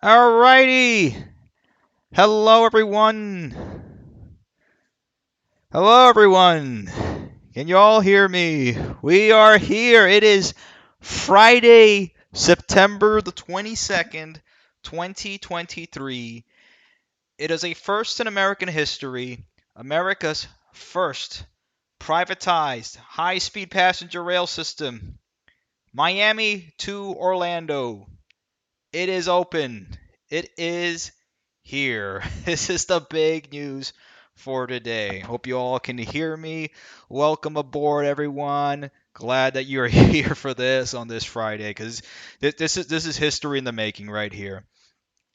Alrighty. Hello, everyone. Hello, everyone. Can you all hear me? We are here. It is Friday, September the 22nd, 2023. It is a first in American history, America's first privatized high speed passenger rail system. Miami to Orlando. It is open. It is here. This is the big news for today. Hope you all can hear me. Welcome aboard, everyone. Glad that you're here for this on this Friday, because this is history in the making right here.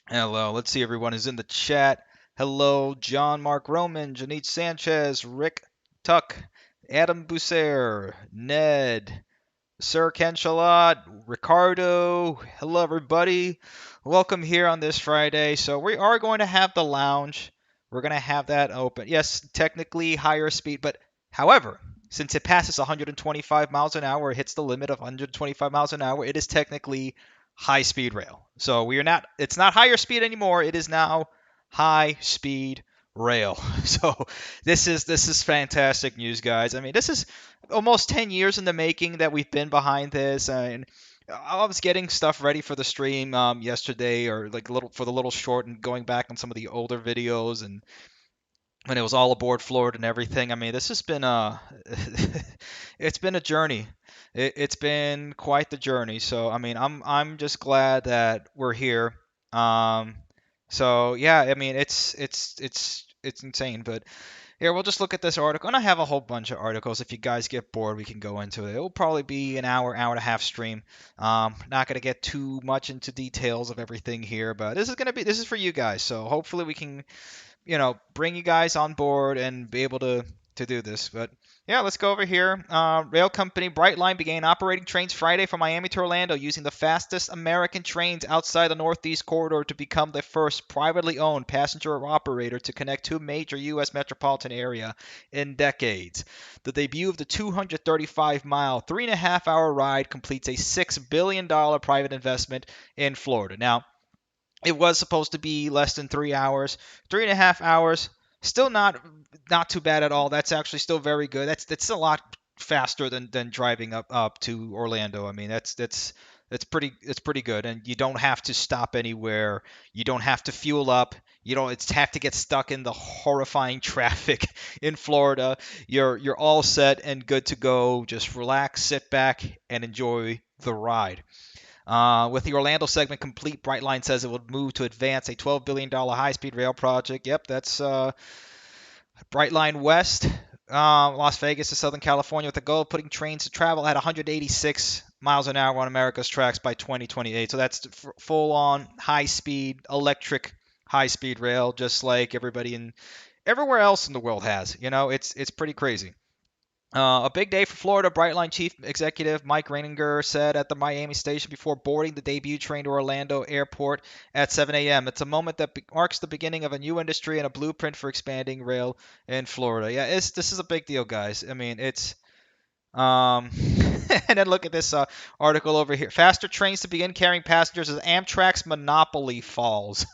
Hello. Let's see. Everyone is in the chat. Hello, John Mark Roman, Janine Sanchez, Rick Tuck, Adam Busser, Ned. Sir Ken Shalot, Ricardo, hello everybody. Welcome here on this Friday. So we are going to have the lounge. We're going to have that open. Yes, technically higher speed, but however, since it passes 125 miles an hour, it hits the limit of 125 miles an hour, it is technically high speed rail. So we are not it's not higher speed anymore. It is now high speed rail. So this is fantastic news, guys. I mean, this is almost 10 years in the making that we've been behind this, and I was getting stuff ready for the stream yesterday, or like a little for the little short, and going back on some of the older videos, and when it was all aboard Florida and everything. I mean, this has been a it's been a journey. It's been quite the journey. So I mean, I'm just glad that we're here. um so yeah, I mean, it's insane. But here, we'll just look at this article, and I have a whole bunch of articles. If you guys get bored, we can go into it. It'll probably be an hour, hour and a half stream. Not gonna get too much into details of everything here, but this is for you guys. So hopefully we can, bring you guys on board and be able to do this. But yeah, let's go over here. Rail company Brightline began operating trains Friday from Miami to Orlando using the fastest American trains outside the Northeast Corridor to become the first privately owned passenger operator to connect two major U.S. metropolitan area in decades. The debut of the 235-mile, 3.5-hour ride completes a $6 billion private investment in Florida. Now, it was supposed to be less than 3 hours, 3.5 hours. Still not too bad at all. That's actually still very good. That's a lot faster than driving up to Orlando. I mean, that's pretty good, and you don't have to stop anywhere. You don't have to fuel up. You don't have to get stuck in the horrifying traffic in Florida. You're all set and good to go. Just relax, sit back, and enjoy the ride. With the Orlando segment complete, Brightline says it will move to advance a $12 billion high-speed rail project. Yep, that's Brightline West, Las Vegas to Southern California, with the goal of putting trains to travel at 186 miles an hour on America's tracks by 2028. So that's full-on high-speed electric high-speed rail, just like everybody in everywhere else in the world has. It's pretty crazy. A big day for Florida. Brightline Chief Executive Mike Reininger said at the Miami station before boarding the debut train to Orlando Airport at 7 a.m. It's a moment that marks the beginning of a new industry and a blueprint for expanding rail in Florida. Yeah, this is a big deal, guys. I mean, it's and then look at this article over here. Faster trains to begin carrying passengers as Amtrak's monopoly falls.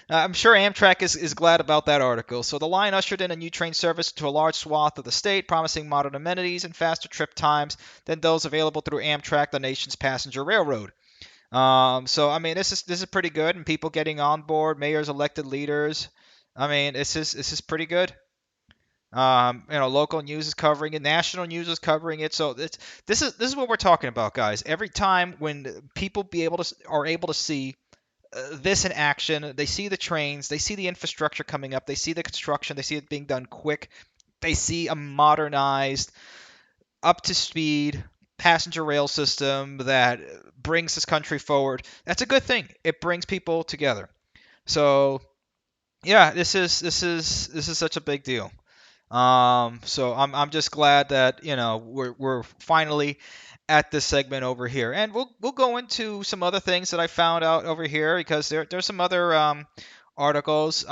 I'm sure Amtrak is glad about that article. So the line ushered in a new train service to a large swath of the state, promising modern amenities and faster trip times than those available through Amtrak, the nation's passenger railroad. So I mean, this is pretty good, and people getting on board, mayors, elected leaders. I mean, this is pretty good. Local news is covering it, national news is covering it. So this is what we're talking about, guys. Every time when people are able to see this in action. They see the trains, they see the infrastructure coming up, they see the construction, they see it being done quick, they see a modernized, up to speed passenger rail system that brings this country forward. That's a good thing. It brings people together. So yeah, this is such a big deal. So I'm just glad that we're finally at this segment over here, and we'll go into some other things that I found out over here, because there's some other articles.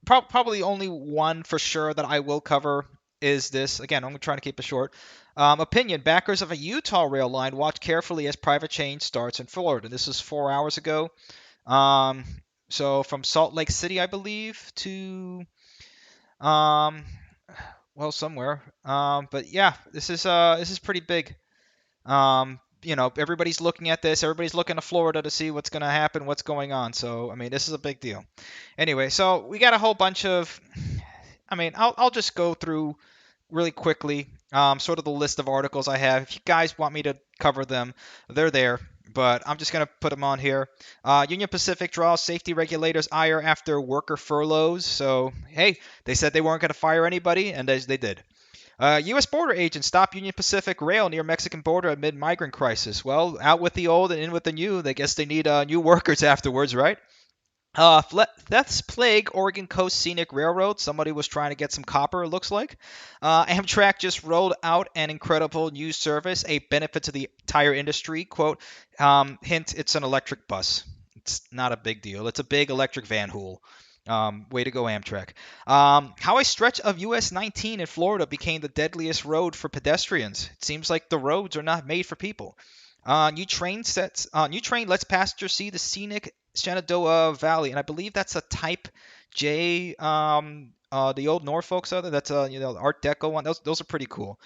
Probably only one for sure that I will cover is this. Again, I'm trying to keep it short. Opinion: backers of a Utah rail line watch carefully as private chain starts in Florida. This is 4 hours ago. Um, so from Salt Lake City, I believe, to um, well, somewhere. But yeah, this is pretty big. Everybody's looking at this. Everybody's looking to Florida to see what's going to happen, what's going on. So, I mean, this is a big deal. Anyway, so we got a whole bunch of. I mean, I'll just go through really quickly, sort of the list of articles I have. If you guys want me to cover them, they're there. But I'm just going to put them on here. Union Pacific draws safety regulators' ire after worker furloughs. So, hey, they said they weren't going to fire anybody, and they did. U.S. border agents stop Union Pacific rail near Mexican border amid migrant crisis. Well, out with the old and in with the new. I guess they need new workers afterwards, right? Thefts plague Oregon Coast Scenic Railroad. Somebody was trying to get some copper, it looks like. Amtrak just rolled out an incredible new service, a benefit to the tire industry. Quote, hint, it's an electric bus. It's not a big deal. It's a big electric van hool. Way to go, Amtrak. How a stretch of US 19 in Florida became the deadliest road for pedestrians. It seems like the roads are not made for people. New train lets passengers see the scenic Shenandoah Valley, and I believe that's a Type J. The old Norfolk Southern. That's a Art Deco one. Those are pretty cool.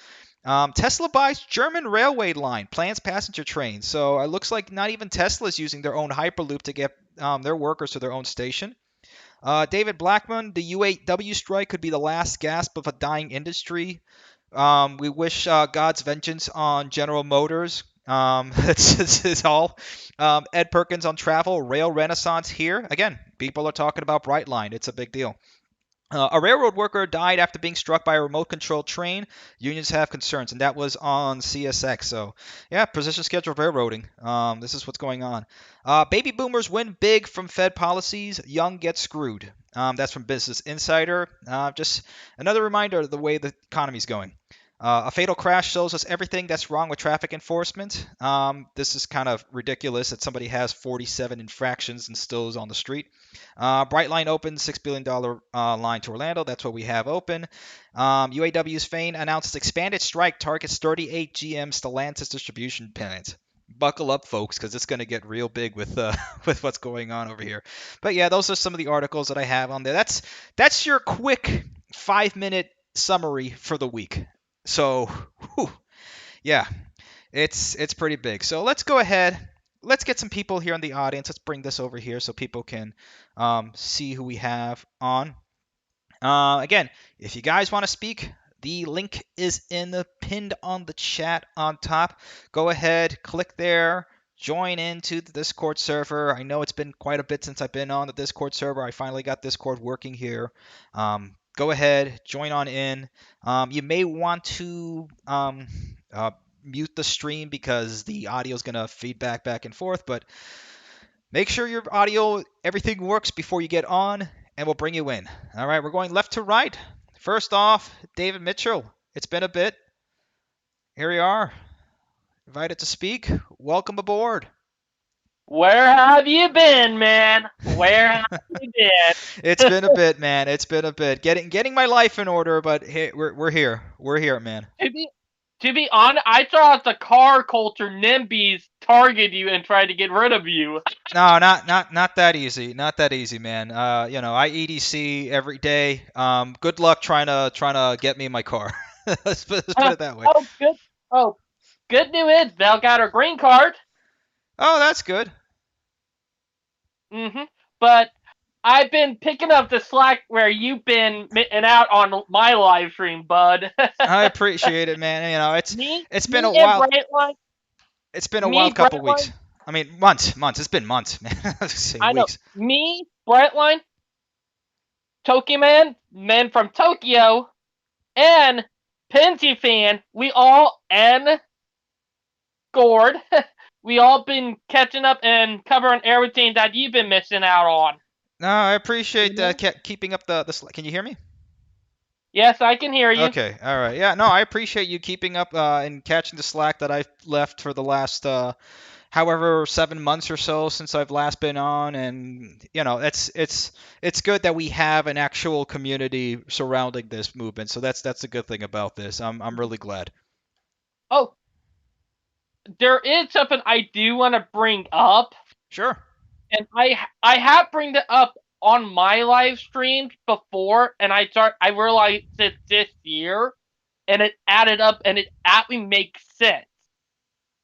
Tesla buys German railway line, plans passenger train. So it looks like not even Tesla is using their own Hyperloop to get their workers to their own station. David Blackman, the UAW strike could be the last gasp of a dying industry. We wish God's vengeance on General Motors. It's all. Ed Perkins on travel, rail renaissance here. Again, people are talking about Brightline. It's a big deal. A railroad worker died after being struck by a remote-controlled train. Unions have concerns, and that was on CSX. So, yeah, precision scheduled railroading. This is what's going on. Baby boomers win big from Fed policies. Young get screwed. That's from Business Insider. Just another reminder of the way the economy's going. A fatal crash shows us everything that's wrong with traffic enforcement. This is kind of ridiculous that somebody has 47 infractions and still is on the street. Brightline opens $6 billion line to Orlando. That's what we have open. UAW's Fain announced expanded strike targets 38 GM Stellantis distribution plants. Buckle up, folks, because it's going to get real big with with what's going on over here. But yeah, those are some of the articles that I have on there. That's your quick 5-minute summary for the week. So, whew, yeah, it's pretty big. So let's go ahead. Let's get some people here in the audience. Let's bring this over here so people can see who we have on. Again, if you guys want to speak, the link is pinned on the chat on top. Go ahead, click there, join into the Discord server. I know it's been quite a bit since I've been on the Discord server. I finally got Discord working here. Go ahead, join on in. You may want to mute the stream because the audio is going to feedback back and forth, but make sure your audio, everything works before you get on, and we'll bring you in. All right, we're going left to right. First off, David Mitchell. It's been a bit. Here we are. Invited to speak. Welcome aboard. Where have you been, man? Where have you been? It's been a bit, man. It's been a bit. Getting my life in order, but hey, we're here. We're here, man. To be honest, I thought the car culture NIMBYs targeted you and tried to get rid of you. No, not that easy. Not that easy, man. I EDC every day. Good luck trying to get me in my car. Let's put it that way. Oh, good. Oh, good news is Val got her green card. Oh, that's good. But I've been picking up the slack where you've been missing out on my live stream, bud. I appreciate it, man. It's been a while. It's been a wild couple weeks. I mean, months. It's been months, man. I know. Weeks. Me, Brightline, Tokyo Man from Tokyo, and Pensy Fan, we all, and Gord, we all been catching up and covering everything that you've been missing out on. No, I appreciate keeping up the. Can you hear me? Yes, I can hear you. Okay, all right. Yeah, no, I appreciate you keeping up and catching the slack that I've left for the last however 7 months or so since I've last been on, and it's good that we have an actual community surrounding this movement. So that's a good thing about this. I'm really glad. Oh, there is something I do want to bring up. Sure. And I have bring it up on my live streams before, and I realized it this year, and it added up, and it actually makes sense.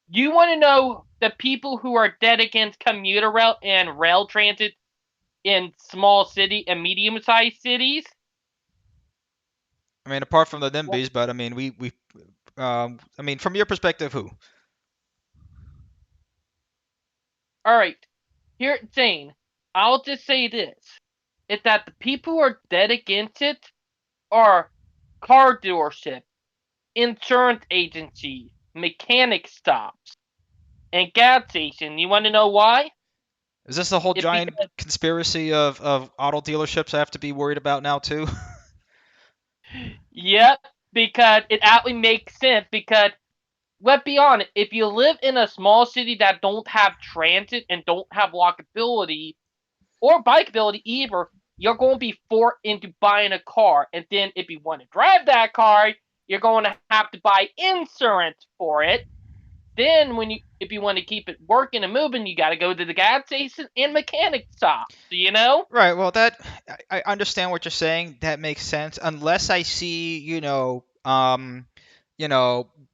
You want to know the people who are dead against commuter rail and rail transit in small city and medium sized cities? I mean, apart from the Well, NIMBYs, but I mean, I mean, from your perspective, who? all right, here, Zane. I'll just say this: it's that the people who are dead against it are car dealerships, insurance agencies, mechanic stops, and gas stations. You want to know why? Is this a whole It giant because conspiracy of auto dealerships I have to be worried about now too? yep, because it actually makes sense. Because let's be honest, if you live in a small city that don't have transit and don't have walkability or bikeability either, you're going to be forced into buying a car. And then if you want to drive that car, you're going to have to buy insurance for it. Then if you want to keep it working and moving, you got to go to the gas station and mechanic shop. Do you know? Right. Well, that I understand what you're saying. That makes sense. Unless I see, you know,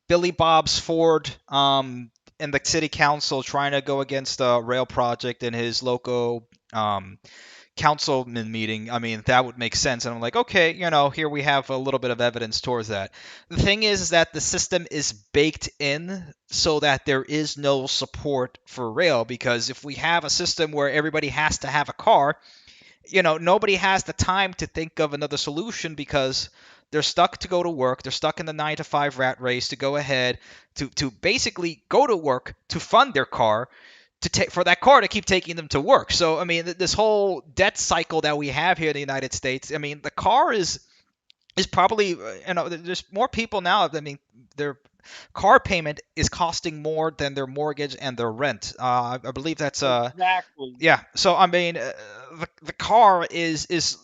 Billy Bob's Ford, in the city council trying to go against a rail project in his local, councilman meeting. I mean, that would make sense. And I'm like, okay, here we have a little bit of evidence towards that. The thing is that the system is baked in so that there is no support for rail, because if we have a system where everybody has to have a car, nobody has the time to think of another solution, because they're stuck to go to work. They're stuck in the 9 to 5 rat race to go ahead to basically go to work to fund their car, to take for that car to keep taking them to work. So I mean, this whole debt cycle that we have here in the United States. I mean, the car is probably, there's more people now. I mean, their car payment is costing more than their mortgage and their rent. I believe that's Exactly. yeah. So I mean, the car is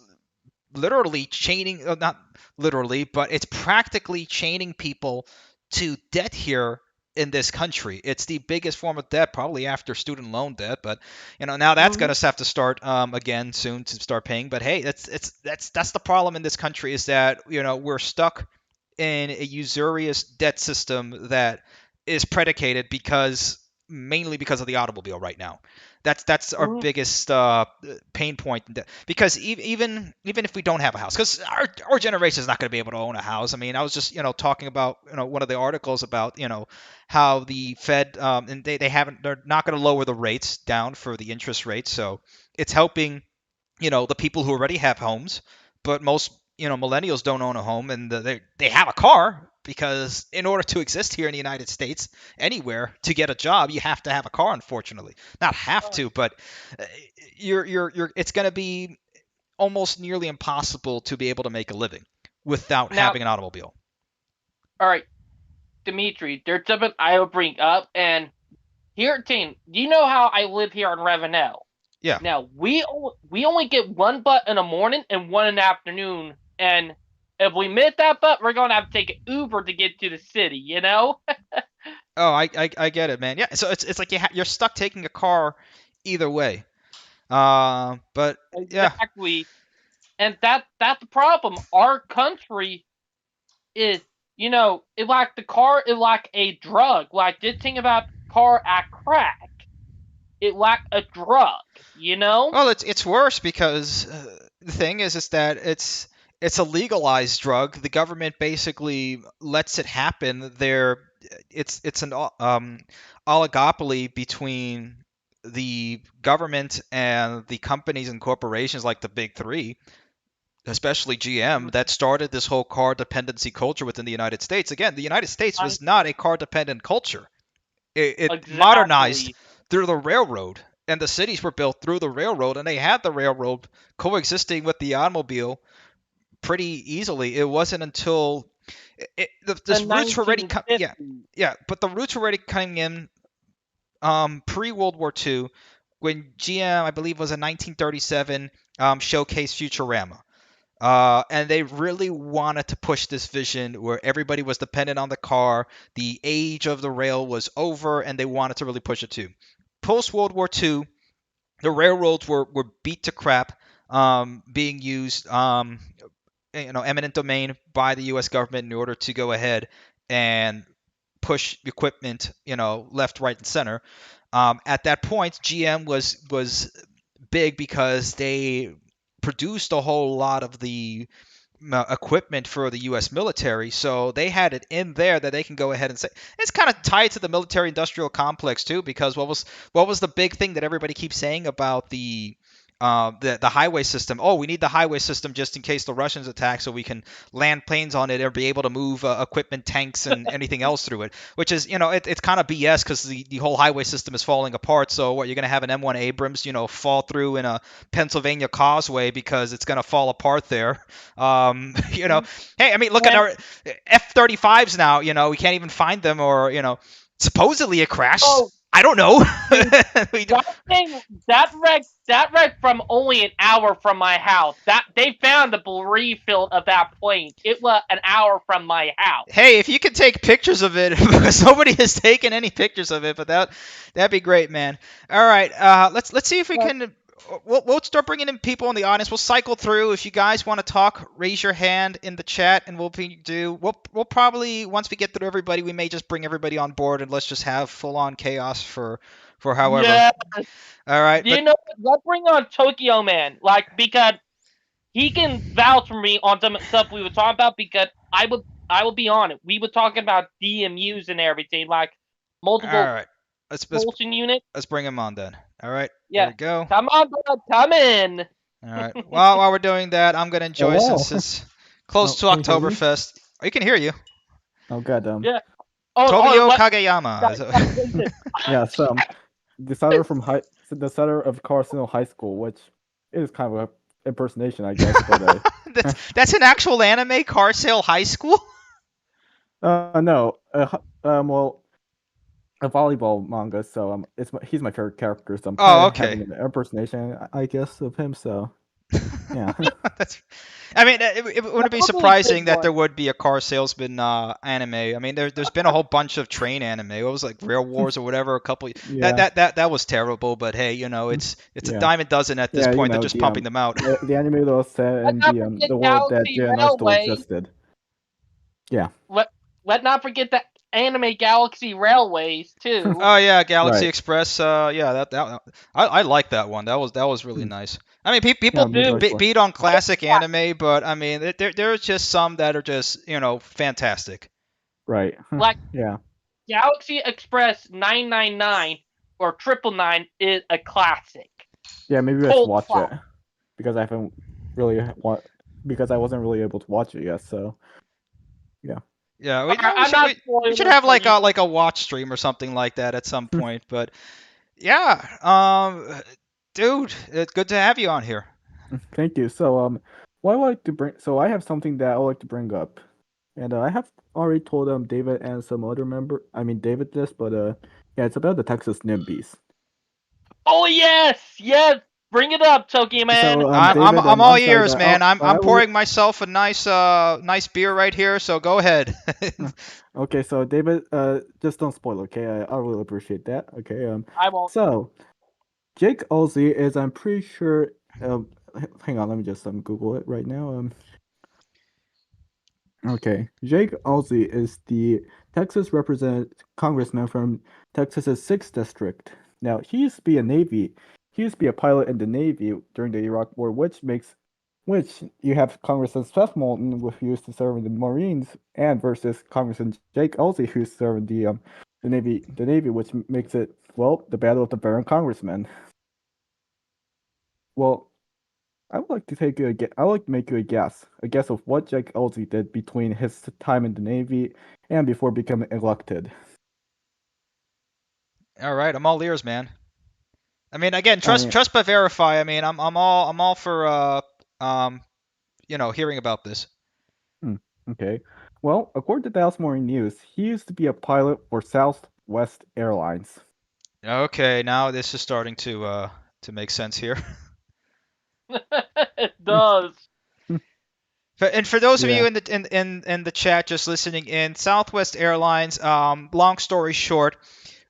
literally chaining, not literally, but it's practically chaining people to debt here in this country. It's the biggest form of debt, probably after student loan debt. But now that's Mm-hmm. gonna have to start, again soon, to start paying. But hey, that's the problem in this country, is that we're stuck in a usurious debt system that is predicated because mainly because of the automobile right now. That's our Mm-hmm. biggest pain point. Because even if we don't have a house, because our generation is not going to be able to own a house. I mean, I was just talking about one of the articles about how the Fed, and they're not going to lower the rates down for the interest rates, so it's helping the people who already have homes. But most millennials don't own a home, and they have a car, because in order to exist here in the United States, anywhere, to get a job, you have to have a car. Unfortunately, not have to, but uh, you're it's going to be almost nearly impossible to be able to make a living without Now, having an automobile. all right, Dimitri, there's something I'll bring up, and here, team, do you know how I live here in Ravenel? Yeah. Now we only get one butt in the morning and one in the afternoon, and if we miss that butt, we're gonna have to take an Uber to get to the city. You know? Oh, I get it, man. Yeah. So it's like you're stuck taking a car either way. But yeah. Exactly. And that's the problem. Our country is, it like the car is like a drug. Like this thing about car at crack. It like a drug. You know? Well, it's worse, because the thing is that it's a legalized drug. The government basically lets it happen. It's an oligopoly between the government and the companies and corporations like the big three, especially GM, that started this whole car dependency culture within the United States. Again, the United States I, was not a car dependent culture. It modernized exactly. through the railroad, and the cities were built through the railroad, and they had the railroad coexisting with the automobile pretty easily. It wasn't until The this roots were already yeah, 1950s. yeah, but the roots were already coming in, pre World War II, when GM, I believe, was in 1937, showcased Futurama. And they really wanted to push this vision where everybody was dependent on the car. The age of the rail was over, and they wanted to really push it too. Post World War II, The railroads were beat to crap, being used, eminent domain by the U.S. government in order to go ahead and push equipment, left, right, and center. At that point, GM was big because they produced a whole lot of the equipment for the U.S. military, so they had it in there that they can go ahead and say it's kind of tied to the military-industrial complex too. Because what was the big thing that everybody keeps saying about the highway system? Oh, we need the highway system just in case the Russians attack, so we can land planes on it or be able to move equipment, tanks, and anything else through it. Which is, it's kind of BS because the whole highway system is falling apart. So what, you're going to have an M1 Abrams, fall through in a Pennsylvania causeway because it's going to fall apart there. Hey, I mean, look at And our F-35s now. We can't even find them, or supposedly it crashed. oh, I don't know. dude, we don't, that thing, that wreck from only an hour from my house. That they found the debris field of that plane. It was an hour from my house. hey, if you could take pictures of it, because nobody has taken any pictures of it, but that'd be great, man. All right, let's see if we But can. We'll start bringing in people in the audience. We'll cycle through. If you guys want to talk, raise your hand in the chat, and we'll probably, once we get through everybody, we may just bring everybody on board, and let's just have full on chaos for however. yeah, All right, but let's bring on Tokyo Man, because he can vouch for me on some stuff we were talking about. Because I will be on it. We were talking about DMUs and everything, like all multiple right, let's propulsion units. let's bring him on then. All right, here Yeah, we go. come on, bud, come in. All right. While we're doing that, I'm gonna enjoy, Hello. since it's close Oh, to can you hear me? Oktoberfest. I can hear you. Oh god, Yeah. Oh, Tobio let, Kageyama. listen. yes, the setter of Carcino High School, which is kind of a impersonation, I guess, but That's an actual anime, Car Sale High School. no, well, a volleyball manga, so he's my favorite character, so I'm kind Oh, of having okay. an impersonation, I guess, of him, so yeah. That's. I mean, it wouldn't be Probably a good surprising that one. there would be a car salesman anime. I mean, there's been a whole bunch of train anime. What was, like, Rail Wars or whatever? A couple. That Yeah, that that that was terrible. But hey, it's a yeah. dime a dozen at this Yeah, point. They're just pumping them out. the anime that was set Let's in not forget the world that Galaxy JNR still Railway. existed. Yeah, Let not forget the anime Galaxy Railways too. Oh yeah, Galaxy right. Express. Yeah, I like that one. That was really Hmm. nice. I mean, Yeah, people me Dude, personally. beat on classic anime, but I mean, there's just some that are just, fantastic. Right. like Yeah. Galaxy Express 999 or 999 is a classic. Yeah, maybe I should Cult watch it classic. because I haven't really because I wasn't really able to watch it yet. So yeah. Yeah, I'm not we should spoiling have for you. like a watch stream or something like that at some point. But yeah, dude, it's good to have you on here. Thank you. So what I would like to bring so I have something that I would like to bring up, and I have already told David and some other David this, but yeah, it's about the Texas NIMBYs. Oh yes, bring it up, Tokyo Man. So I'm David, I'm all I'm sorry, ears, but man. I'm I will. pouring myself a nice beer right here. So go ahead. Okay, so David, just don't spoil, okay? I really appreciate that. Okay, I won't. so Jake Olsey is, I'm pretty sure, hang on, let me just Google it right now. Okay, Jake Olsey is the Texas congressman from Texas's 6th district. Now, he used to be he used to be a pilot in the Navy during the Iraq War, which you have Congressman Seth Moulton, who used to serve in the Marines, and versus Congressman Jake Olsey, who's serving the Navy, which makes it, well, the battle of the Baron Congressmen. Well, I would like to make you a guess of what Jake Olsey did between his time in the Navy and before becoming elected. All right, I'm all ears, man. I mean, again, I trust mean, trust but verify. I mean, I'm all for hearing about this. hmm, okay. Well, according to Dallas Morning News, he used to be a pilot for Southwest Airlines. Okay, now this is starting to make sense here. It does. And for those of Yeah. you in the chat just listening in, Southwest Airlines. Long story short,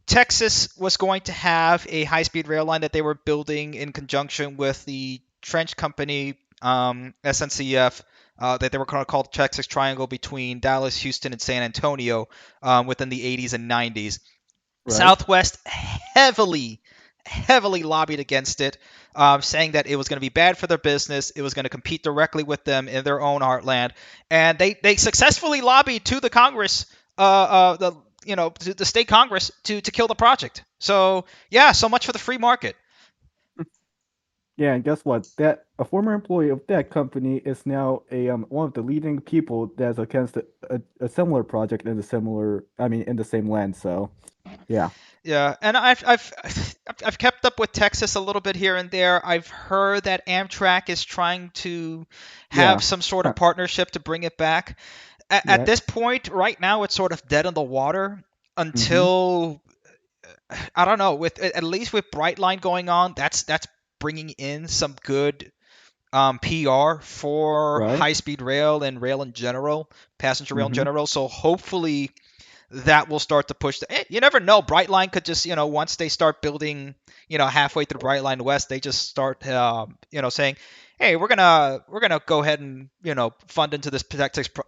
Texas was going to have a high-speed rail line that they were building in conjunction with the trench company SNCF that they were going to call Texas Triangle between Dallas, Houston, and San Antonio within the 80s and 90s. Right. Southwest heavily lobbied against it, saying that it was going to be bad for their business. It was going to compete directly with them in their own heartland, and they successfully lobbied to the Congress, the to the state Congress to kill the project. So yeah, so much for the free market. Yeah, and guess what? That a former employee of that company is now a one of the leading people that's against a similar project in the in the same land. So yeah, Yeah, and I've kept up with Texas a little bit here and there. I've heard that Amtrak is trying to have yeah, some sort of huh, partnership to bring it back. At yeah. this point, right now, it's sort of dead in the water Mm-hmm. until I don't know. With at least with Brightline going on, that's bringing in some good PR for Right. high speed rail and rail in general, passenger rail in Mm-hmm. general. So hopefully that will start to push you never know. Brightline could just, once they start building, halfway through Brightline West, they just start, saying, hey, we're gonna go ahead and, fund into this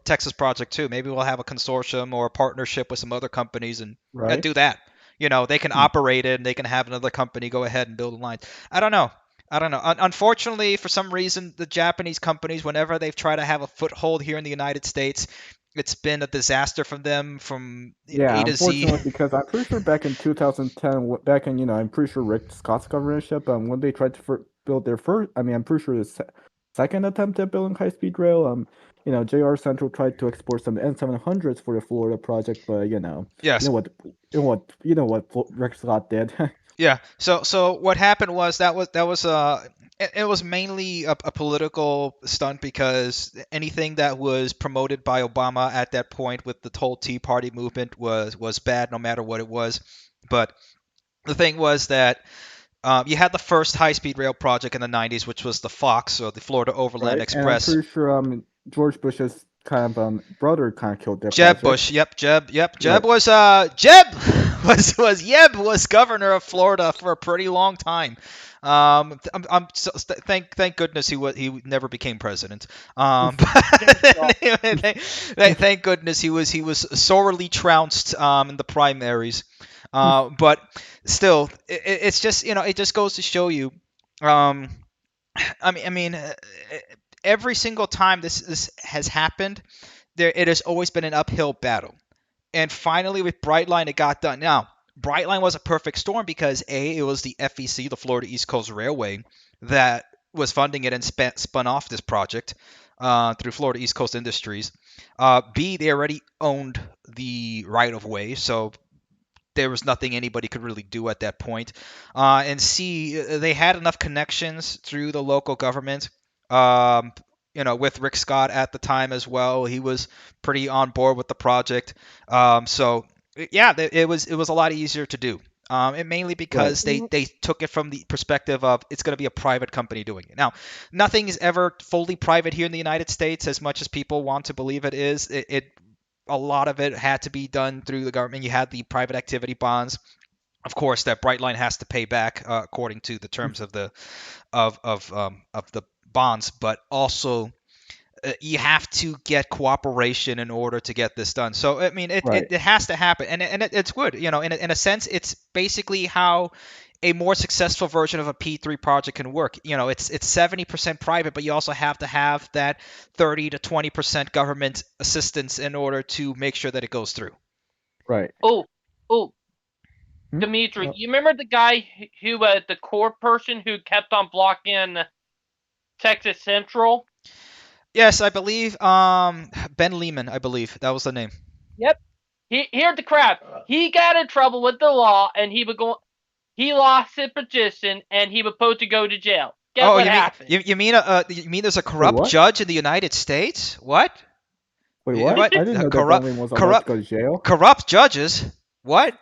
Texas project too. Maybe we'll have a consortium or a partnership with some other companies and Right. do that. They can Hmm. operate it and they can have another company go ahead and build a line. I don't know. I don't know. Unfortunately, for some reason, the Japanese companies, whenever they've tried to have a foothold here in the United States, it's been a disaster from them from Yeah, A to Z. unfortunately, because I'm pretty sure back in 2010, back in I'm pretty sure Rick Scott's governorship, when they tried to build their first, I'm pretty sure the second attempt at building high-speed rail, JR Central tried to export some N700s for the Florida project, but you Yes. know what, Rick Scott did. Yeah. So what happened was it was mainly a political stunt because anything that was promoted by Obama at that point with the whole Tea Party movement was bad no matter what it was. But the thing was that you had the first high-speed rail project in the 90s, which was the Fox, or the Florida Overland Right, and I'm Express. pretty sure George Bush's kind of brother kind of killed that Jeb Bush. project. Yep, Jeb. Yep, Right. Jeb was Jeb was governor of Florida for a pretty long time. Thank goodness he never became president. Well, Thank goodness he was sorely trounced in the primaries. But still, it's just it just goes to show you. Um, I mean, every single time this has happened, it has always been an uphill battle. And finally, with Brightline, it got done. Now, Brightline was a perfect storm because it was the FEC, the Florida East Coast Railway, that was funding it and spun off this project through Florida East Coast Industries. B, they already owned the right of way, so there was nothing anybody could really do at that point. And C, they had enough connections through the local government. Um, with Rick Scott at the time as well, he was pretty on board with the project. So yeah, it was a lot easier to do. And mainly Right. because they took it from the perspective of it's going to be a private company doing it. Now, nothing is ever fully private here in the United States, as much as people want to believe it is. It a lot of it had to be done through the government. You had the private activity bonds, of course, that Brightline has to pay back according to the terms of the bonds, but also you have to get cooperation in order to get this done. So I mean, it, Right. it, it has to happen, and it's good. In a sense, it's basically how a more successful version of a P3 project can work. It's 70% private, but you also have to have that 30 to 20% government assistance in order to make sure that it goes through. Right. oh, oh, Hmm? Dimitri, Uh, you remember the guy who, the core person who kept on blocking Texas Central? Yes, I believe Ben Lehman, I believe that was the name. Yep. Here's the crap. He got in trouble with the law, and he lost his position, and he was supposed to go to jail. Guess Oh, what you mean happened? there's a Wait, corrupt what? judge in the United States? What? Wait, what? What? I didn't know that Corrupt, Bentley was allowed to corrupt, go to jail. corrupt judges? What?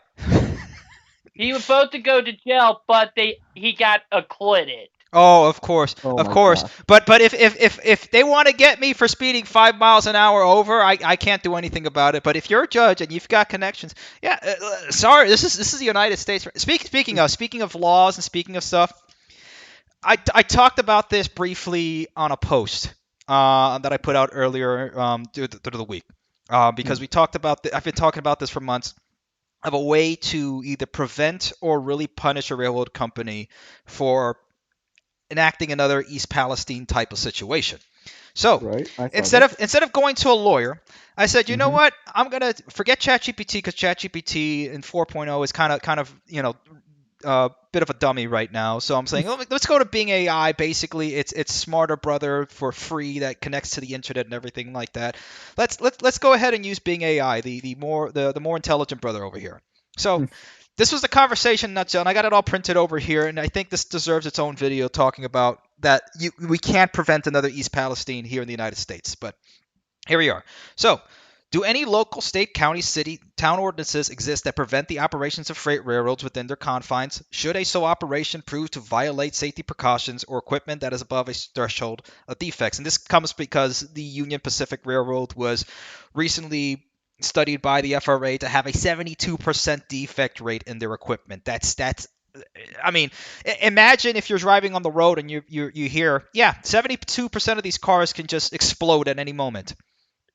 He was supposed to go to jail, but he got acquitted. Oh, of course, Oh of my course. gosh. But if they want to get me for speeding 5 miles an hour over, I can't do anything about it. But if you're a judge and you've got connections, yeah, sorry, this is the United States. Speaking of laws and speaking of stuff, I talked about this briefly on a post that I put out earlier through the week because we talked about I've been talking about this for months of a way to either prevent or really punish a railroad company for enacting another East Palestine type of situation. So Right, I saw instead of this. instead of going to a lawyer, I said, you know Mm-hmm. what? I'm gonna forget ChatGPT because ChatGPT in 4.0 is kind of bit of a dummy right now. So I'm saying let's go to Bing AI. Basically, it's smarter brother for free that connects to the internet and everything like that. Let's go ahead and use Bing AI, the more intelligent brother over here. So this was the conversation nutshell, and I got it all printed over here, and I think this deserves its own video talking about that we can't prevent another East Palestine here in the United States. But here we are. So, do any local, state, county, city, town ordinances exist that prevent the operations of freight railroads within their confines? Should a so operation prove to violate safety precautions or equipment that is above a threshold of defects? And this comes because the Union Pacific Railroad was recently studied by the FRA to have a 72% defect rate in their equipment. That's I mean, imagine if you're driving on the road and you hear, yeah, 72% of these cars can just explode at any moment.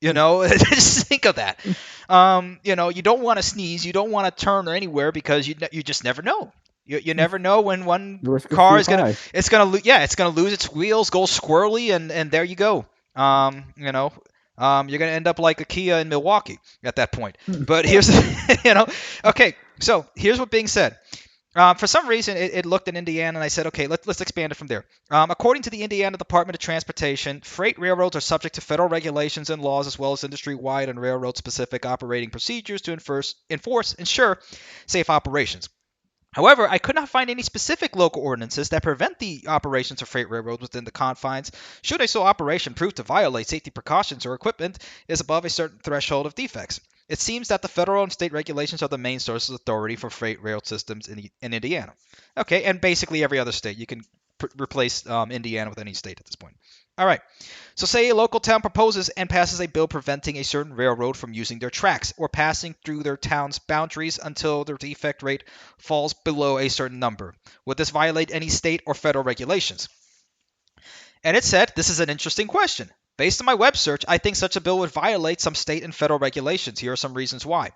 Just think of that. You don't want to sneeze, you don't want to turn anywhere because you just never know. You never know when one The risk is car too is gonna high. it's gonna lose its wheels, go squirrely, and there you go. You're gonna end up like a Kia in Milwaukee at that point. But here's okay. So here's what being said. For some reason, it looked in Indiana, and I said, okay, let's expand it from there. According to the Indiana Department of Transportation, freight railroads are subject to federal regulations and laws as well as industry-wide and railroad-specific operating procedures to ensure safe operations. However, I could not find any specific local ordinances that prevent the operations of freight railroads within the confines should a sole operation prove to violate safety precautions or equipment is above a certain threshold of defects. It seems that the federal and state regulations are the main sources of authority for freight rail systems in Indiana. Okay, and basically every other state. You can replace Indiana with any state at this point. All right. So, say a local town proposes and passes a bill preventing a certain railroad from using their tracks or passing through their town's boundaries until their defect rate falls below a certain number. Would this violate any state or federal regulations? And it said, this is an interesting question. Based on my web search, I think such a bill would violate some state and federal regulations. Here are some reasons why.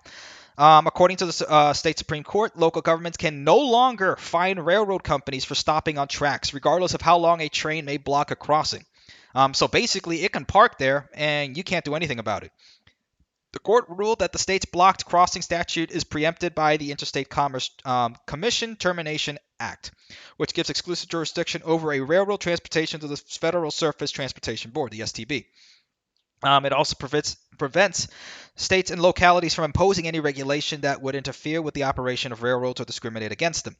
According to the state Supreme Court, local governments can no longer fine railroad companies for stopping on tracks, regardless of how long a train may block a crossing. So basically, it can park there and you can't do anything about it. The court ruled that the state's blocked crossing statute is preempted by the Interstate Commerce Commission Termination Act, which gives exclusive jurisdiction over a railroad transportation to the Federal Surface Transportation Board, the STB. It also prevents states and localities from imposing any regulation that would interfere with the operation of railroads or discriminate against them.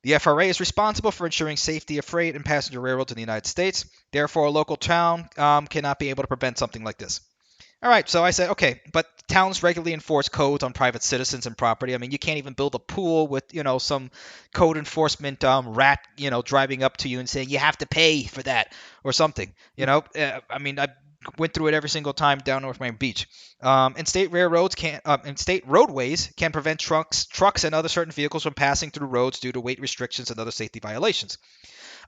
The FRA is responsible for ensuring safety of freight and passenger railroads in the United States. Therefore, a local town cannot be able to prevent something like this. All right, so I said, okay, but towns regularly enforce codes on private citizens and property. I mean, you can't even build a pool with, some code enforcement rat, driving up to you and saying you have to pay for that or something. I mean, I went through it every single time down North Miami Beach. And state roadways can prevent trucks, and other certain vehicles from passing through roads due to weight restrictions and other safety violations.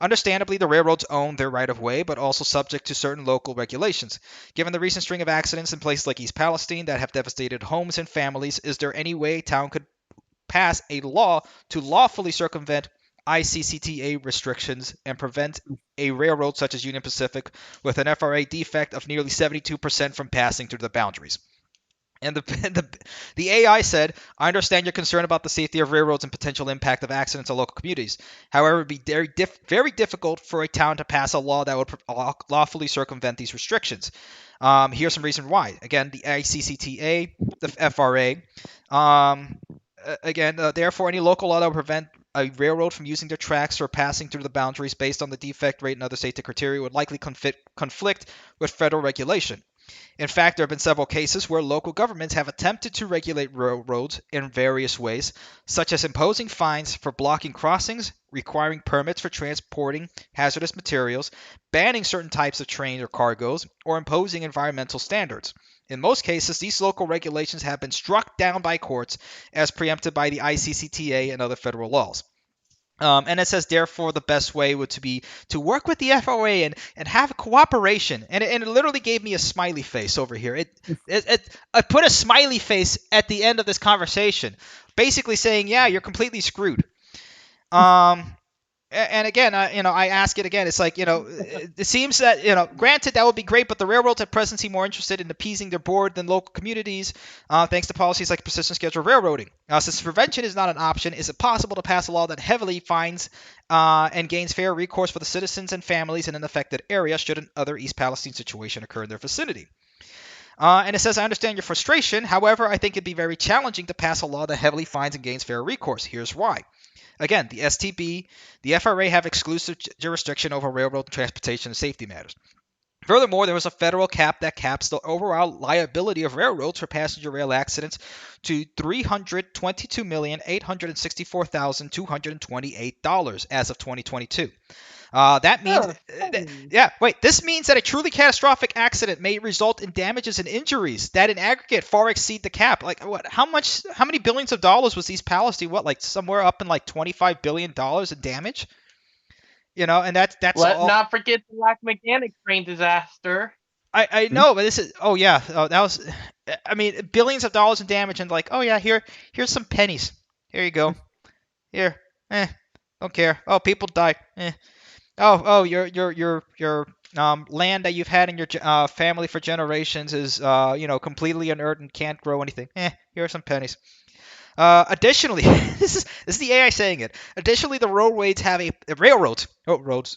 Understandably, the railroads own their right of way, but also subject to certain local regulations. Given the recent string of accidents in places like East Palestine that have devastated homes and families, is there any way a town could pass a law to lawfully circumvent ICCTA restrictions and prevent a railroad such as Union Pacific with an FRA defect of nearly 72% from passing through the boundaries? And the AI said, I understand your concern about the safety of railroads and potential impact of accidents on local communities. However, it would be very difficult for a town to pass a law that would lawfully circumvent these restrictions. Here's some reason why. Again, the ICCTA, the FRA. Therefore, any local law that would prevent a railroad from using their tracks or passing through the boundaries based on the defect rate and other safety criteria would likely conflict with federal regulation. In fact, there have been several cases where local governments have attempted to regulate railroads in various ways, such as imposing fines for blocking crossings, requiring permits for transporting hazardous materials, banning certain types of trains or cargoes, or imposing environmental standards. In most cases, these local regulations have been struck down by courts as preempted by the ICCTA and other federal laws. And it says, therefore, the best way would to be to work with the FOA and have cooperation. And it literally gave me a smiley face over here. I put a smiley face at the end of this conversation, basically saying, yeah, you're completely screwed. And again, I ask it again. It's like, it seems that, granted that would be great, but the railroads at present seem more interested in appeasing their board than local communities, thanks to policies like persistent scheduled railroading. Since prevention is not an option, is it possible to pass a law that heavily fines and gains fair recourse for the citizens and families in an affected area should another East Palestine situation occur in their vicinity? And it says, I understand your frustration. However, I think it'd be very challenging to pass a law that heavily fines and gains fair recourse. Here's why. Again, the STB, the FRA have exclusive jurisdiction over railroad transportation and safety matters. Furthermore, there was a federal cap that caps the overall liability of railroads for passenger rail accidents to $322,864,228 as of 2022. That means, this means that a truly catastrophic accident may result in damages and injuries that in aggregate far exceed the cap. Like what? How many billions of dollars was East Palestine? What, like somewhere up in like $25 billion in damage? And that's Let's all. not forget the Lac Mechanic train disaster. I know, but this is, that was, I mean, billions of dollars in damage, and like, oh yeah, here's some pennies. Here you go. Here, don't care. Oh, people die. Your land that you've had in your family for generations is completely inert and can't grow anything. Here are some pennies. Additionally, this is the AI saying it. Additionally, the roadways have roads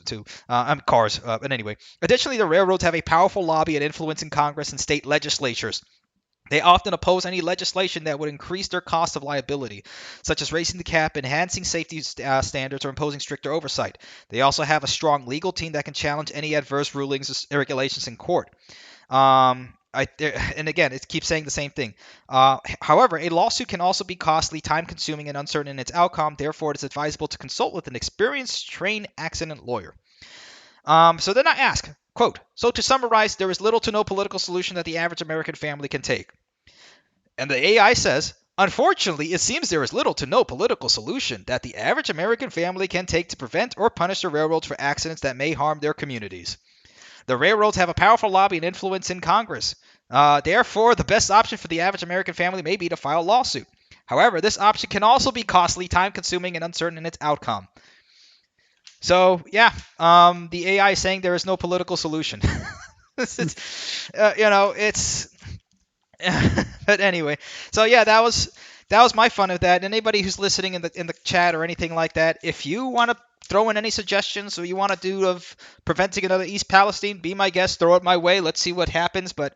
too. Cars. But anyway, additionally, the railroads have a powerful lobby and influence in Congress and state legislatures. They often oppose any legislation that would increase their cost of liability, such as raising the cap, enhancing safety standards, or imposing stricter oversight. They also have a strong legal team that can challenge any adverse rulings or regulations in court. And again, it keeps saying the same thing. However, a lawsuit can also be costly, time-consuming, and uncertain in its outcome. Therefore, it is advisable to consult with an experienced, trained accident lawyer. So then I ask, quote, so to summarize, there is little to no political solution that the average American family can take. And the AI says, unfortunately, it seems there is little to no political solution that the average American family can take to prevent or punish the railroads for accidents that may harm their communities. The railroads have a powerful lobby and influence in Congress. Therefore, the best option for the average American family may be to file a lawsuit. However, this option can also be costly, time-consuming, and uncertain in its outcome. So, yeah, the AI is saying there is no political solution. It's. But anyway, so yeah, that was my fun of that. Anybody who's listening in the chat or anything like that, if you want to throw in any suggestions or you want to do of preventing another East Palestine, be my guest. Throw it my way. Let's see what happens. But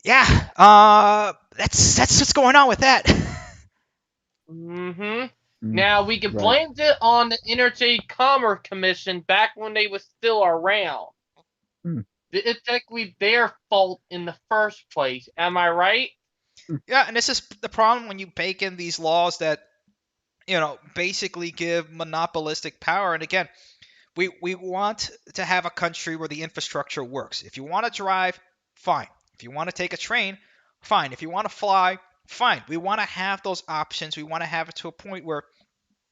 yeah, that's what's going on with that. Now we can blame it on the Interstate Commerce Commission back when they were still around. It's technically their fault in the first place. Am I right? Yeah, and this is the problem when you bake in these laws that, basically give monopolistic power. And again, we want to have a country where the infrastructure works. If you want to drive, fine. If you want to take a train, fine. If you want to fly, fine. We want to have those options. We want to have it to a point where,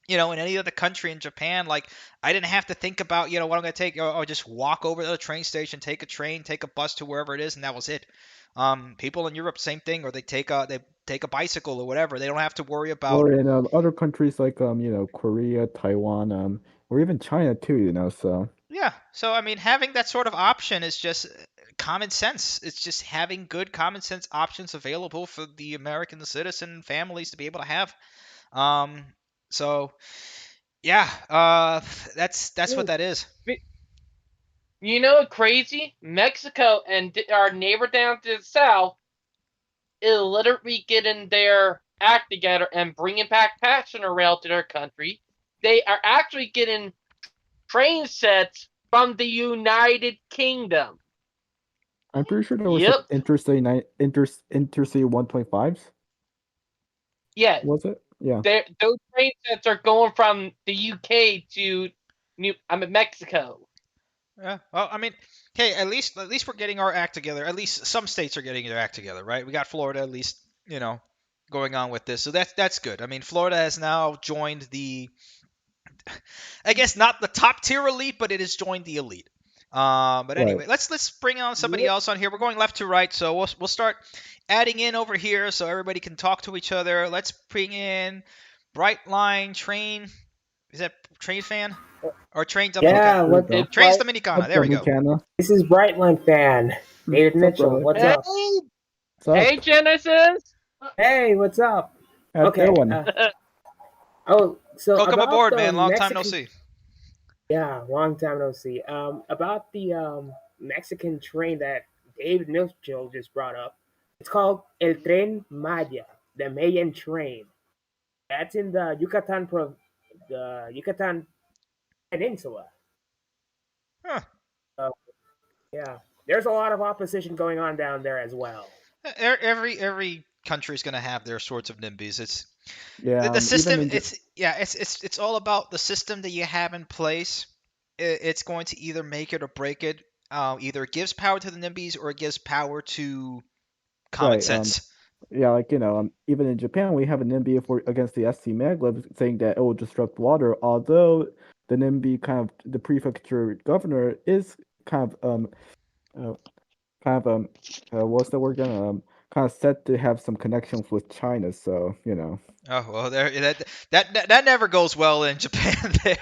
in any other country, in Japan, like, I didn't have to think about, what I'm going to take, or just walk over to the train station, take a train, take a bus to wherever it is, and that was it. People in Europe, same thing, or they take a bicycle or whatever. They don't have to worry about. Or in other countries like Korea, Taiwan, or even China too. So yeah. So I mean, having that sort of option is just common sense. It's just having good common sense options available for the American citizen families to be able to have. So yeah, that's what that is. You know what's crazy? Mexico and our neighbor down to the south is literally getting their act together and bringing back passenger rail to their country. They are actually getting train sets from the United Kingdom. I'm pretty sure there was some Yep. Interstate 1.5s. Yeah. Was it? Yeah. Those train sets are going from the UK to Mexico. Yeah. Well, I mean, hey, at least we're getting our act together. At least some states are getting their act together, right? We got Florida at least, going on with this. So that's good. I mean, Florida has now joined the, I guess not the top tier elite, but it has joined the elite. But Right. anyway, let's bring on somebody Yep. else on here. We're going left to right, so we'll start adding in over here so everybody can talk to each other. Let's bring in Brightline Train. Is that Train fan or Train Yeah, Dominicana? There we what, go. It's Trains right. Dominicana. What's There up, we go. McKenna? this is Brightline fan, David What's up, Mitchell. brother? What's Hey, up? What's up? hey, Genesis. Hey, what's up? How's it Okay. going? So Welcome about aboard, the man. Long time no Mexican, see. yeah, long time no see. About the Mexican train that David Mitchell just brought up. It's called El Tren Maya, the Mayan train. That's in the the Yucatan Peninsula. Huh. So yeah, there's a lot of opposition going on down there as well. Every country is going to have their sorts of NIMBYs. It's Yeah. the Even system. in It's all about the system that you have in place. It's going to either make it or break it. Either it gives power to the NIMBYs or it gives power to common right. sense. Yeah, like even in Japan, we have an NIMBY for against the ST Maglev saying that it will disrupt water. Although the NIMBY the prefecture governor is kind of uh, what's the word again? Kind of said to have some connections with China. So Oh well, that never goes well in Japan. There.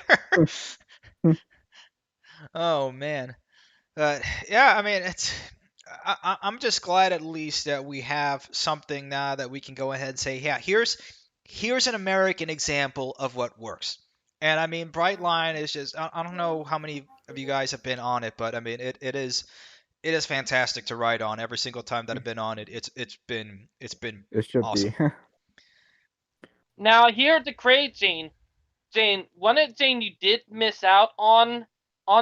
Oh man. Yeah, I mean, I'm just glad at least that we have something now that we can go ahead and say, yeah, here's an American example of what works. And I mean, Brightline is just, I don't know how many of you guys have been on it, but I mean, it is fantastic to ride on. Every single time that I've been on it, it's been it should awesome. be. Now here's the crazy Jane, one of Jane you did miss out on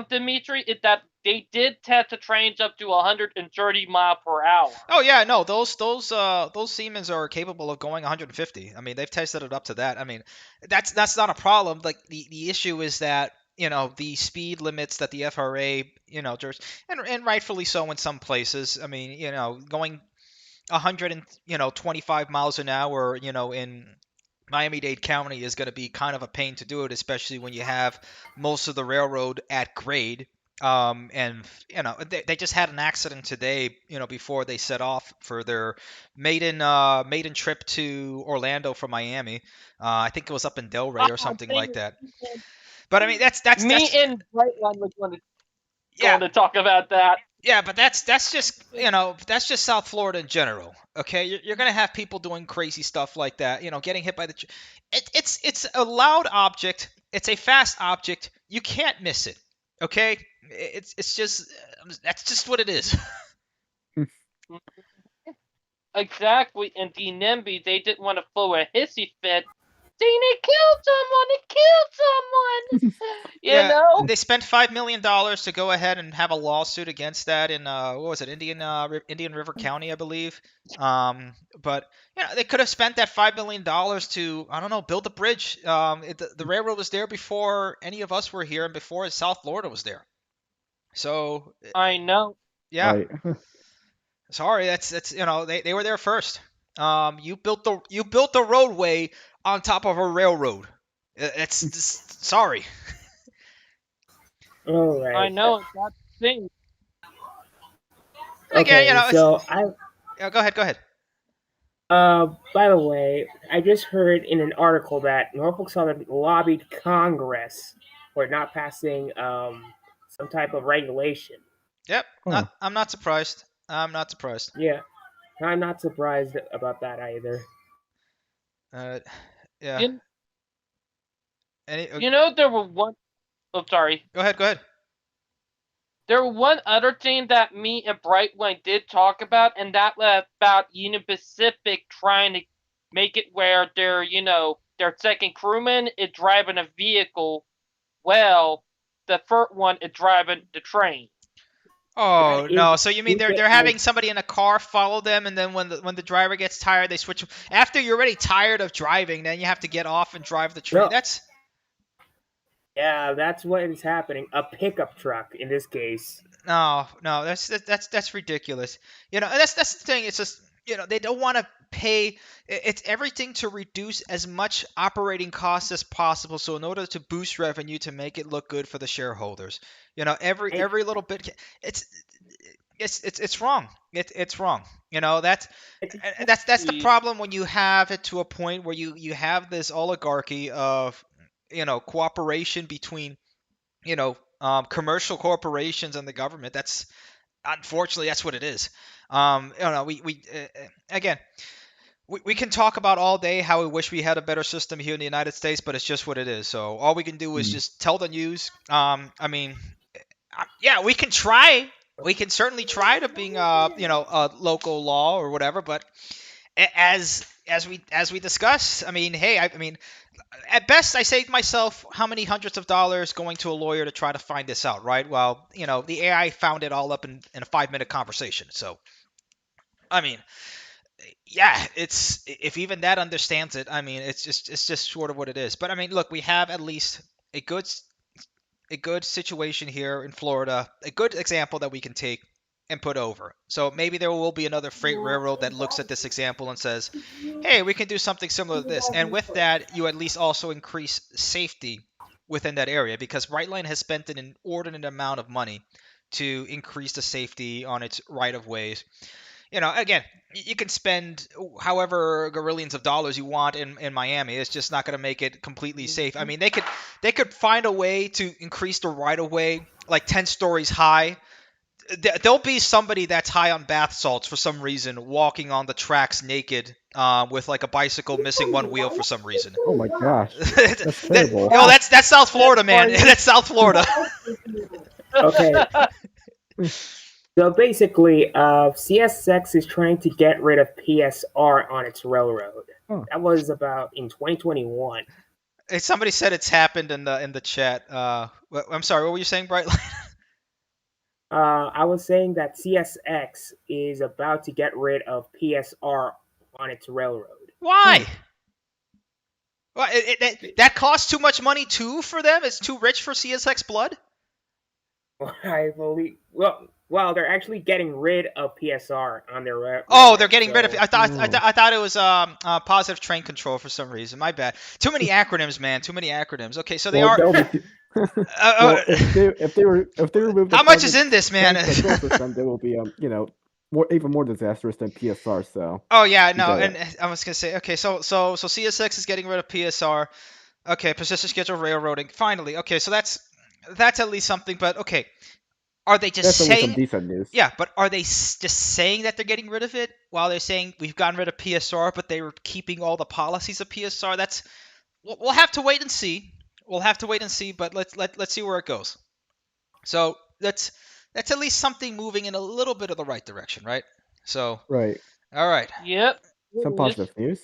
Dimitri is that they did test the trains up to 130 mile per hour. Oh yeah, no, those Siemens are capable of going 150. I mean, they've tested it up to that. I mean, that's not a problem. Like the issue is that the speed limits that the FRA just and rightfully so in some places. I mean, going 125 miles an hour, in Miami-Dade County is going to be kind of a pain to do it, especially when you have most of the railroad at grade. And they just had an accident today, before they set off for their maiden trip to Orlando from Miami. I think it was up in Delray or something like that. But I mean, Me and Brightline was yeah, going to talk about that. yeah, but that's just that's just South Florida in general. Okay, you're gonna have people doing crazy stuff like that. Getting hit by it's a loud object. It's a fast object. You can't miss it. Okay, it's just that's just what it is. Exactly, and the NIMBY, they didn't want to throw a hissy fit. Saying it killed someone, it killed someone! Yeah, know? they spent $5 million to go ahead and have a lawsuit against that in what was it, Indian River County, I believe. But they could have spent that $5 million to, I don't know, build a bridge. The railroad was there before any of us were here and before South Florida was there. So I know. yeah, Right. sorry, that's they were there first. You built the roadway on top of a railroad. It's just, sorry. All I right. know, that's the thing. And again, Okay. it's So I go ahead, go ahead. By the way, I just heard in an article that Norfolk Southern lobbied Congress for not passing some type of regulation. Yep, Huh. I'm not surprised. I'm not surprised. Yeah, I'm not surprised about that either. Uh, yeah. You, Any? you know, there were one. Oh, sorry. Go ahead, go ahead. There was one other thing that me and Brightline did talk about, and that was about Union Pacific trying to make it where their second crewman is driving a vehicle. Well, the first one is driving the train. Oh That is no! So you mean they're stupid. they're having somebody in a car follow them, and then when the driver gets tired, they switch. After you're already tired of driving, then you have to get off and drive the train. No, That's yeah, that's what is happening. A pickup truck in this case. no, that's ridiculous. That's the thing. It's just they don't want to pay. It's everything to reduce as much operating costs as possible. So in order to boost revenue, to make it look good for the shareholders, I, every little bit. It's it's wrong. It's wrong. it's That's the Exactly. problem when you have it to a point where you have this oligarchy of cooperation between commercial corporations and the government. That's unfortunately that's what it is. We again. We can talk about all day how we wish we had a better system here in the United States, but it's just what it is. So all we can do is Mm. just tell the news. I mean, yeah, we can try. We can certainly try to being a local law or whatever, but as we discussed, I mean, hey, I mean, at best, I saved myself how many hundreds of dollars going to a lawyer to try to find this out, right? Well, the AI found it all up in a 5-minute conversation. So, I mean, yeah, it's if even that understands it, I mean, it's just sort of what it is. But I mean, look, we have at least a good a good situation here in Florida, a good example that we can take and put over. So maybe there will be another freight railroad that looks at this example and says, hey, we can do something similar to this. And with that, you at least also increase safety within that area because Brightline has spent an inordinate amount of money to increase the safety on its right of ways. Again, you can spend however gorillions of dollars you want in Miami. It's just not going to make it completely safe. I mean, they could find a way to increase the right of way like 10 stories high. There'll be somebody that's high on bath salts for some reason walking on the tracks naked with like a bicycle missing one wheel for some reason. Oh my gosh, that's that, terrible. that's South Florida, man. That's South Florida. okay. So basically, CSX is trying to get rid of PSR on its railroad. Huh. That was about in 2021. Hey, somebody said it's happened in the chat. I'm sorry, what were you saying, Brightline? I was saying that CSX is about to get rid of PSR on its railroad. Why? Well, that costs too much money too for them. It's too rich for CSX blood. I believe. Well, they're actually getting rid of PSR on their Oh, they're railroad. getting rid of it. So I thought it was positive train control for some reason. My bad. Too many acronyms, man. Too many acronyms. Okay, so they Well, are. that'll be. Uh, Well, uh, if they remove the how much is positive in this, man? train control system, they will be even more disastrous than PSR. So Oh yeah, you no, gotta. and I was gonna say, okay, so CSX is getting rid of PSR. Okay, persistent scheduled railroading. Finally, okay, so that's at least something. But okay, are they just That's at least some saying? decent news. Yeah, but are they just saying that they're getting rid of it while they're saying we've gotten rid of PSR, but they were keeping all the policies of PSR? We'll have to wait and see. We'll have to wait and see, but let's see where it goes. So that's at least something moving in a little bit of the right direction, right? So Right. all right. Yep. Some Just positive news.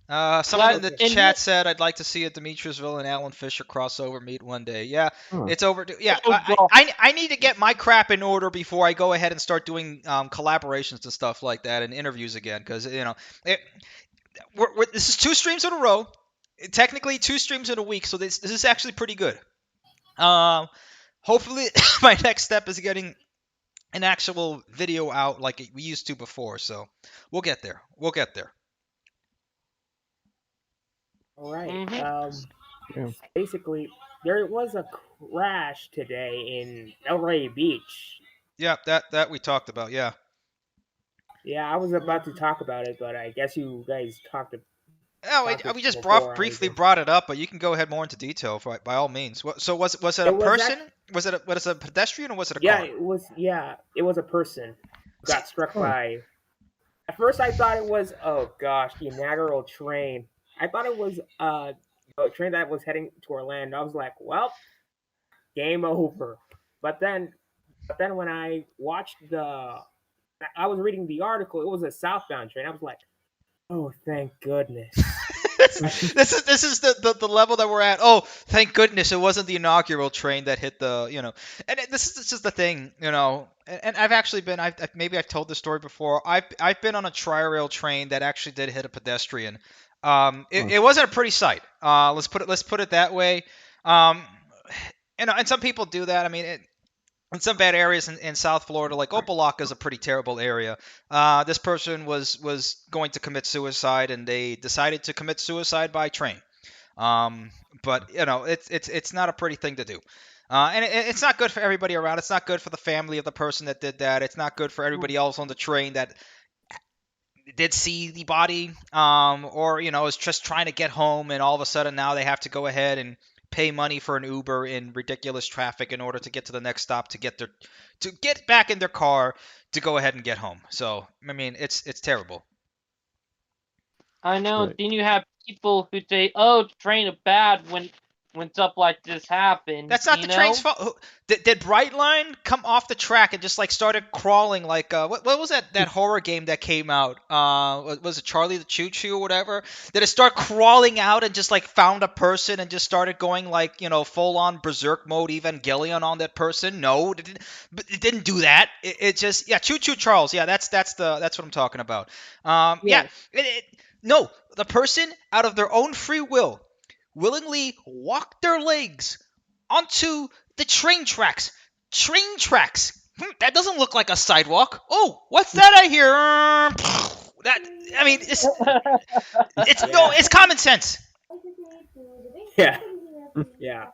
Someone in glad the okay. and chat said I'd like to see a Demetriusville and Alan Fisher crossover meet one day. Yeah, Huh. it's over. Yeah, oh god. I need to get my crap in order before I go ahead and start doing collaborations and stuff like that and interviews again because this is 2 streams in a row. Technically 2 streams in a week, so this is actually pretty good. Hopefully my next step is getting an actual video out like we used to before. So we'll get there. We'll get there. All right. Mhm. Yeah. Basically, there was a crash today in Delray Beach. Yeah, that we talked about. Yeah. Yeah, I was about to talk about it, but I guess you guys Oh, talked it we just before I briefly did. brought it up, but you can go ahead more into detail by all means. So was it a It was person? that. Was it a pedestrian or was it a Yeah, car? it was. Yeah, it was a person who See, got struck Oh. by. At first, I thought it was. Oh gosh, the inaugural train. I thought it was a train that was heading to Orlando. I was like, well, game over. But then, when I watched I was reading the article. It was a southbound train. I was like, oh, thank goodness. This is the level that we're at. Oh, thank goodness it wasn't the inaugural train that hit the, and this is the thing, and I've actually been, maybe I've told this story before. I've been on a tri-rail train that actually did hit a pedestrian. It wasn't a pretty sight. Let's put it that way. Um, and some people do that. I mean, in some bad areas in South Florida, like Opelika is a pretty terrible area. This person was going to commit suicide, and they decided to commit suicide by train. Um, but it's not a pretty thing to do. And it's not good for everybody around. It's not good for the family of the person that did that. It's not good for everybody else on the train that did see the body, or is just trying to get home, and all of a sudden now they have to go ahead and pay money for an Uber in ridiculous traffic in order to get to the next stop to get back in their car to go ahead and get home. So I mean, it's terrible. I know. Right. Then you have people who say, "Oh, the train is bad" when stuff like this happens. That's not the train's fault. Did Brightline come off the track and just like started crawling like what was that horror game that came out? Was it Charlie the Choo Choo or whatever? Did it start crawling out and just like found a person and just started going like full on berserk mode Evangelion on that person? No, it didn't do that. It just Choo Choo Charles. Yeah, that's what I'm talking about. Yeah, Yes. no, the person out of their own free will willingly walked their legs onto the train tracks. Train tracks. That doesn't look like a sidewalk. Oh, what's that I hear? That I mean, it's no, Yeah. it's common sense. Yeah. Yeah.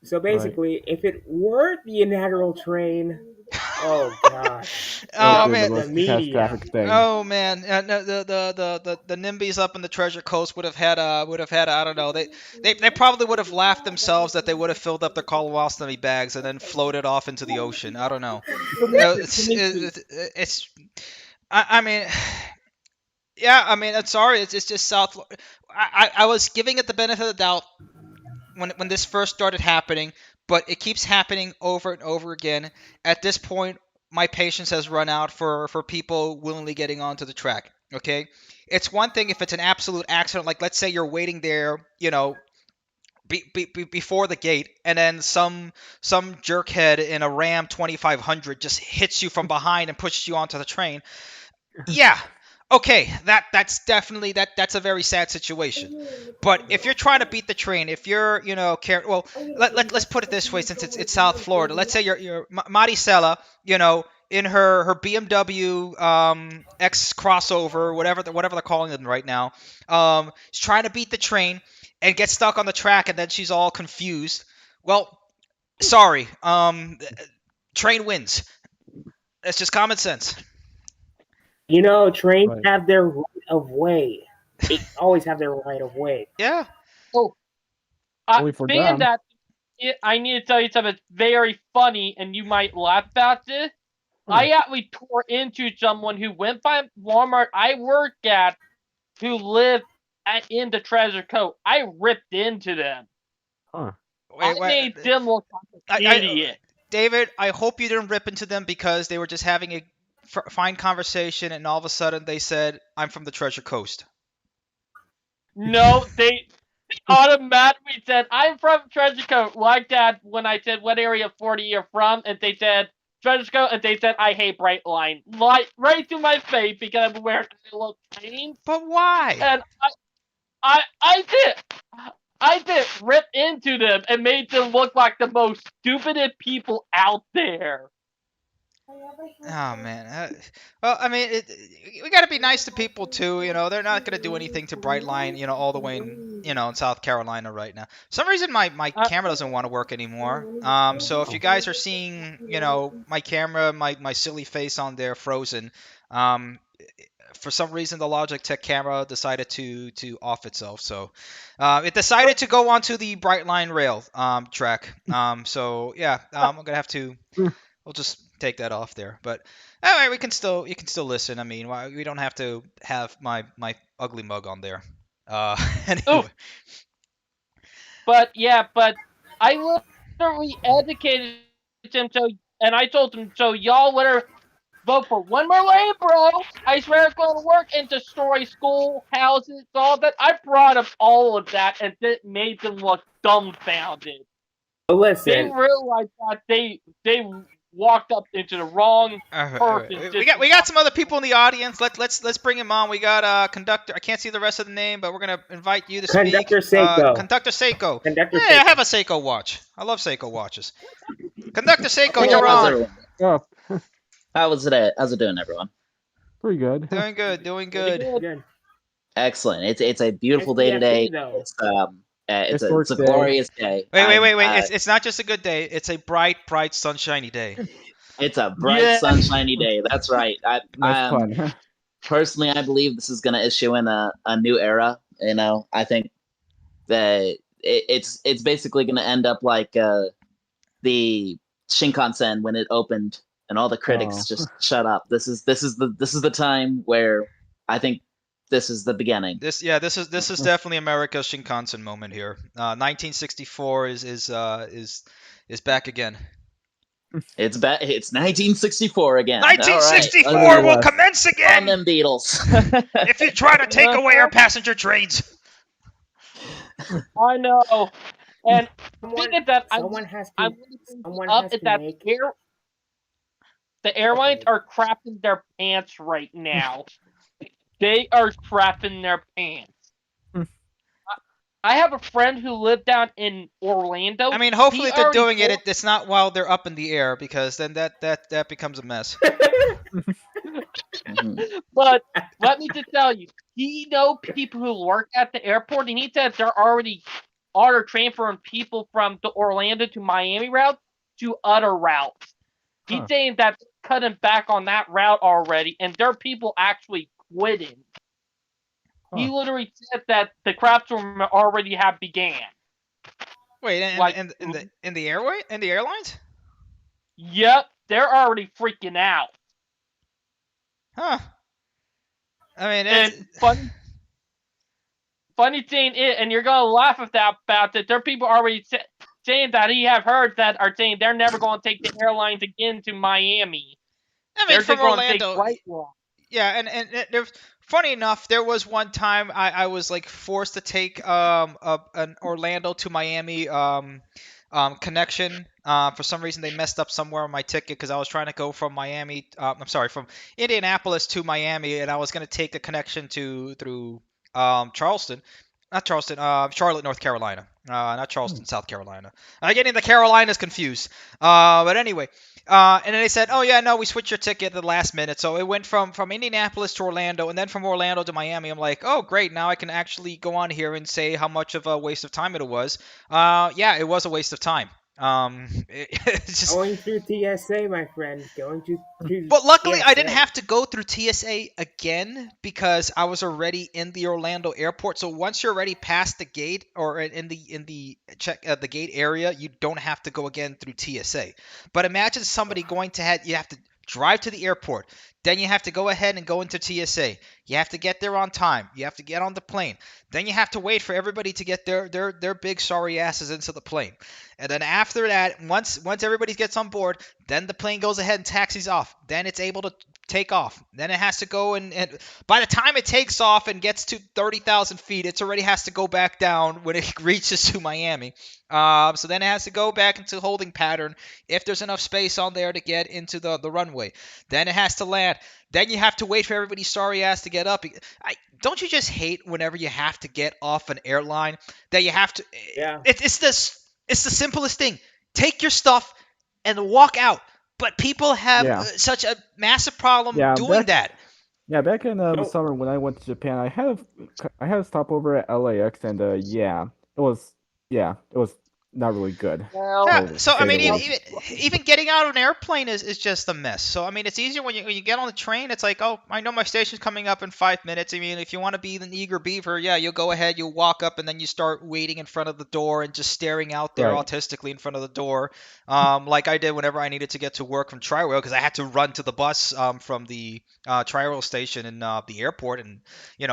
So basically, if it were the inaugural train, oh god, That Oh would have man. been the the most media. catastrophic thing. Oh man, no, the NIMBYs up in the Treasure Coast would have had I don't know, they probably would have laughed themselves that they would have filled up their colostomy bags and then floated off into the ocean. I don't know. It's I mean, yeah, I mean, I'm sorry, it's just South. I was giving it the benefit of the doubt when this first started happening, but it keeps happening over and over again. At this point, my patience has run out for people willingly getting onto the track. Okay, it's one thing if it's an absolute accident, like let's say you're waiting there, before the gate, and then some jerkhead in a Ram 2500 just hits you from behind and pushes you onto the train. Yeah. Okay, that's definitely that's a very sad situation. But if you're trying to beat the train, if you're, well, let's put it this way, since it's South Florida. Let's say you're Maricela, in her BMW X crossover, whatever they're calling them right now. She's trying to beat the train and gets stuck on the track, and then she's all confused. Well, sorry. Train wins. That's just common sense. Trains Right. have their right of way. They always have their right of way. Yeah. Oh, Only for being them. that, I need to tell you something very funny, and you might laugh about this. I actually tore into someone who went by Walmart I work at, who lived in the Treasure Coast. I ripped into them. Huh. I Wait, made them look like an idiot. David, I hope you didn't rip into them because they were just having a fine conversation, and all of a sudden they said, "I'm from the Treasure Coast." No, they automatically said, "I'm from Treasure Coast." Like that when I said, "What area of 40 you're from?" And they said, "Treasure Coast," and they said, "I hate Brightline." Right to my face because I'm wearing little chains. But why? And I did rip into them and made them look like the most stupidest people out there. Oh man. Well, I mean, we got to be nice to people too. They're not gonna do anything to Brightline. All the way in South Carolina right now. For some reason my camera doesn't want to work anymore. So if you guys are seeing, my camera, my silly face on there frozen, for some reason the Logitech camera decided to off itself. So it decided to go onto the Brightline rail track. So yeah, I'm gonna have to. We'll just take that off there. But anyway, you can still listen. I mean, we don't have to have my ugly mug on there. Anyway. Oof. But I literally educated him, and I told him, so y'all better vote for one more lane, bro. I swear it's going to work and destroy school, houses, all that. I brought up all of that and it made them look dumbfounded. But They listen, realized that they walked up into the wrong person. We got some other people in the audience. Let's bring him on. We got conductor. I can't see the rest of the name, but we're gonna invite you to speak. Conductor Seiko. Conductor Seiko. Conductor Hey, I Seiko. have a Seiko watch. I love Seiko watches. Conductor Seiko, Hey, you're how's on. everyone? Oh, How's it doing, everyone? pretty good. Doing good, doing Pretty good. Good. Excellent. It's a beautiful Nice day today. PFP though. It's Historic a day. glorious day. Wait. It's not just a good day. It's a bright, sunshiny day. It's a bright, Yeah. sunshiny day. That's right. Nice pun. Personally, I believe this is going to issue in a new era. You know, I think that it's basically going to end up like the Shinkansen when it opened, and all the critics Oh. just shut up. This is the time where I think this is the beginning. This is definitely America's Shinkansen moment here. 1964 is back again. It's 1964 again. 1964 All right, will Let's- commence on again. them Beatles. If you try to take away our passenger trains. I know. And Someone, speaking of that, someone has I to. want to bring Someone up has is to that make. the airlines Okay. are crapping their pants right now. They are crapping their pants. I have a friend who lived down in Orlando. I mean, hopefully He if they're already doing told- it's not while they're up in the air, because then that becomes a mess. Mhm. But let me just tell you, he know people who work at the airport, and he said they're already transferring people from the Orlando to Miami route to other routes. He's Huh. saying that they're cutting back on that route already, and there are people actually quitting. He Huh. literally said that the crap storm already have began. Wait, and Like- in the airlines? Yep, they're already freaking out. Huh. I mean, And funny thing is, and you're gonna laugh at that about that, there are people already saying that he have heard that are saying they're never going to take the airlines again to Miami. I mean, They're from just going to take Orlando. Brightline. Yeah, and there's funny enough, there was one time I was like forced to take an Orlando to Miami connection. For some reason they messed up somewhere on my ticket, because I was trying to go from Miami. I'm sorry, from Indianapolis to Miami, and I was gonna take a connection through Charleston. Not Charleston, Charlotte, North Carolina. Not Charleston, South Carolina. I'm getting the Carolinas confused. But anyway, and then they said, "Oh yeah, no, we switched your ticket at the last minute." So it went from Indianapolis to Orlando, and then from Orlando to Miami. I'm like, "Oh great, now I can actually go on here and say how much of a waste of time it was." Yeah, it was a waste of time. It's just. Going through TSA, my friend. Going through. But luckily, I didn't TSA. have to go through TSA again, because I was already in the Orlando airport. So once you're already past the gate, or in the check the gate area, you don't have to go again through TSA. But imagine somebody you have to drive to the airport, then you have to go ahead and go into TSA. You have to get there on time. You have to get on the plane. Then you have to wait for everybody to get their big sorry asses into the plane. And then after that, once everybody gets on board, then the plane goes ahead and taxis off. Then it's able to take off. Then it has to go and by the time it takes off and gets to 30,000 feet, it already has to go back down when it reaches to Miami. So then it has to go back into holding pattern if there's enough space on there to get into the runway. Then it has to land. Then you have to wait for everybody's sorry ass to get up. Don't you just hate whenever you have to get off an airline that you have to? Yeah. It's the simplest thing. Take your stuff and walk out. But people have such a massive problem doing that. Yeah, back in the Nope. summer when I went to Japan, I had a stopover at LAX, and it was not really good. Well, Yeah, Oh, so I say mean, the least. even getting out of an airplane is just a mess. So I mean, it's easier when you get on the train. It's like, oh, I know my station's coming up in 5 minutes. I mean, if you want to be an eager beaver, yeah, you'll go ahead, you'll walk up, and then you start waiting in front of the door and just staring out there Right. autistically in front of the door, like I did whenever I needed to get to work from Tri-Rail, because I had to run to the bus from the Tri-Rail station in the airport and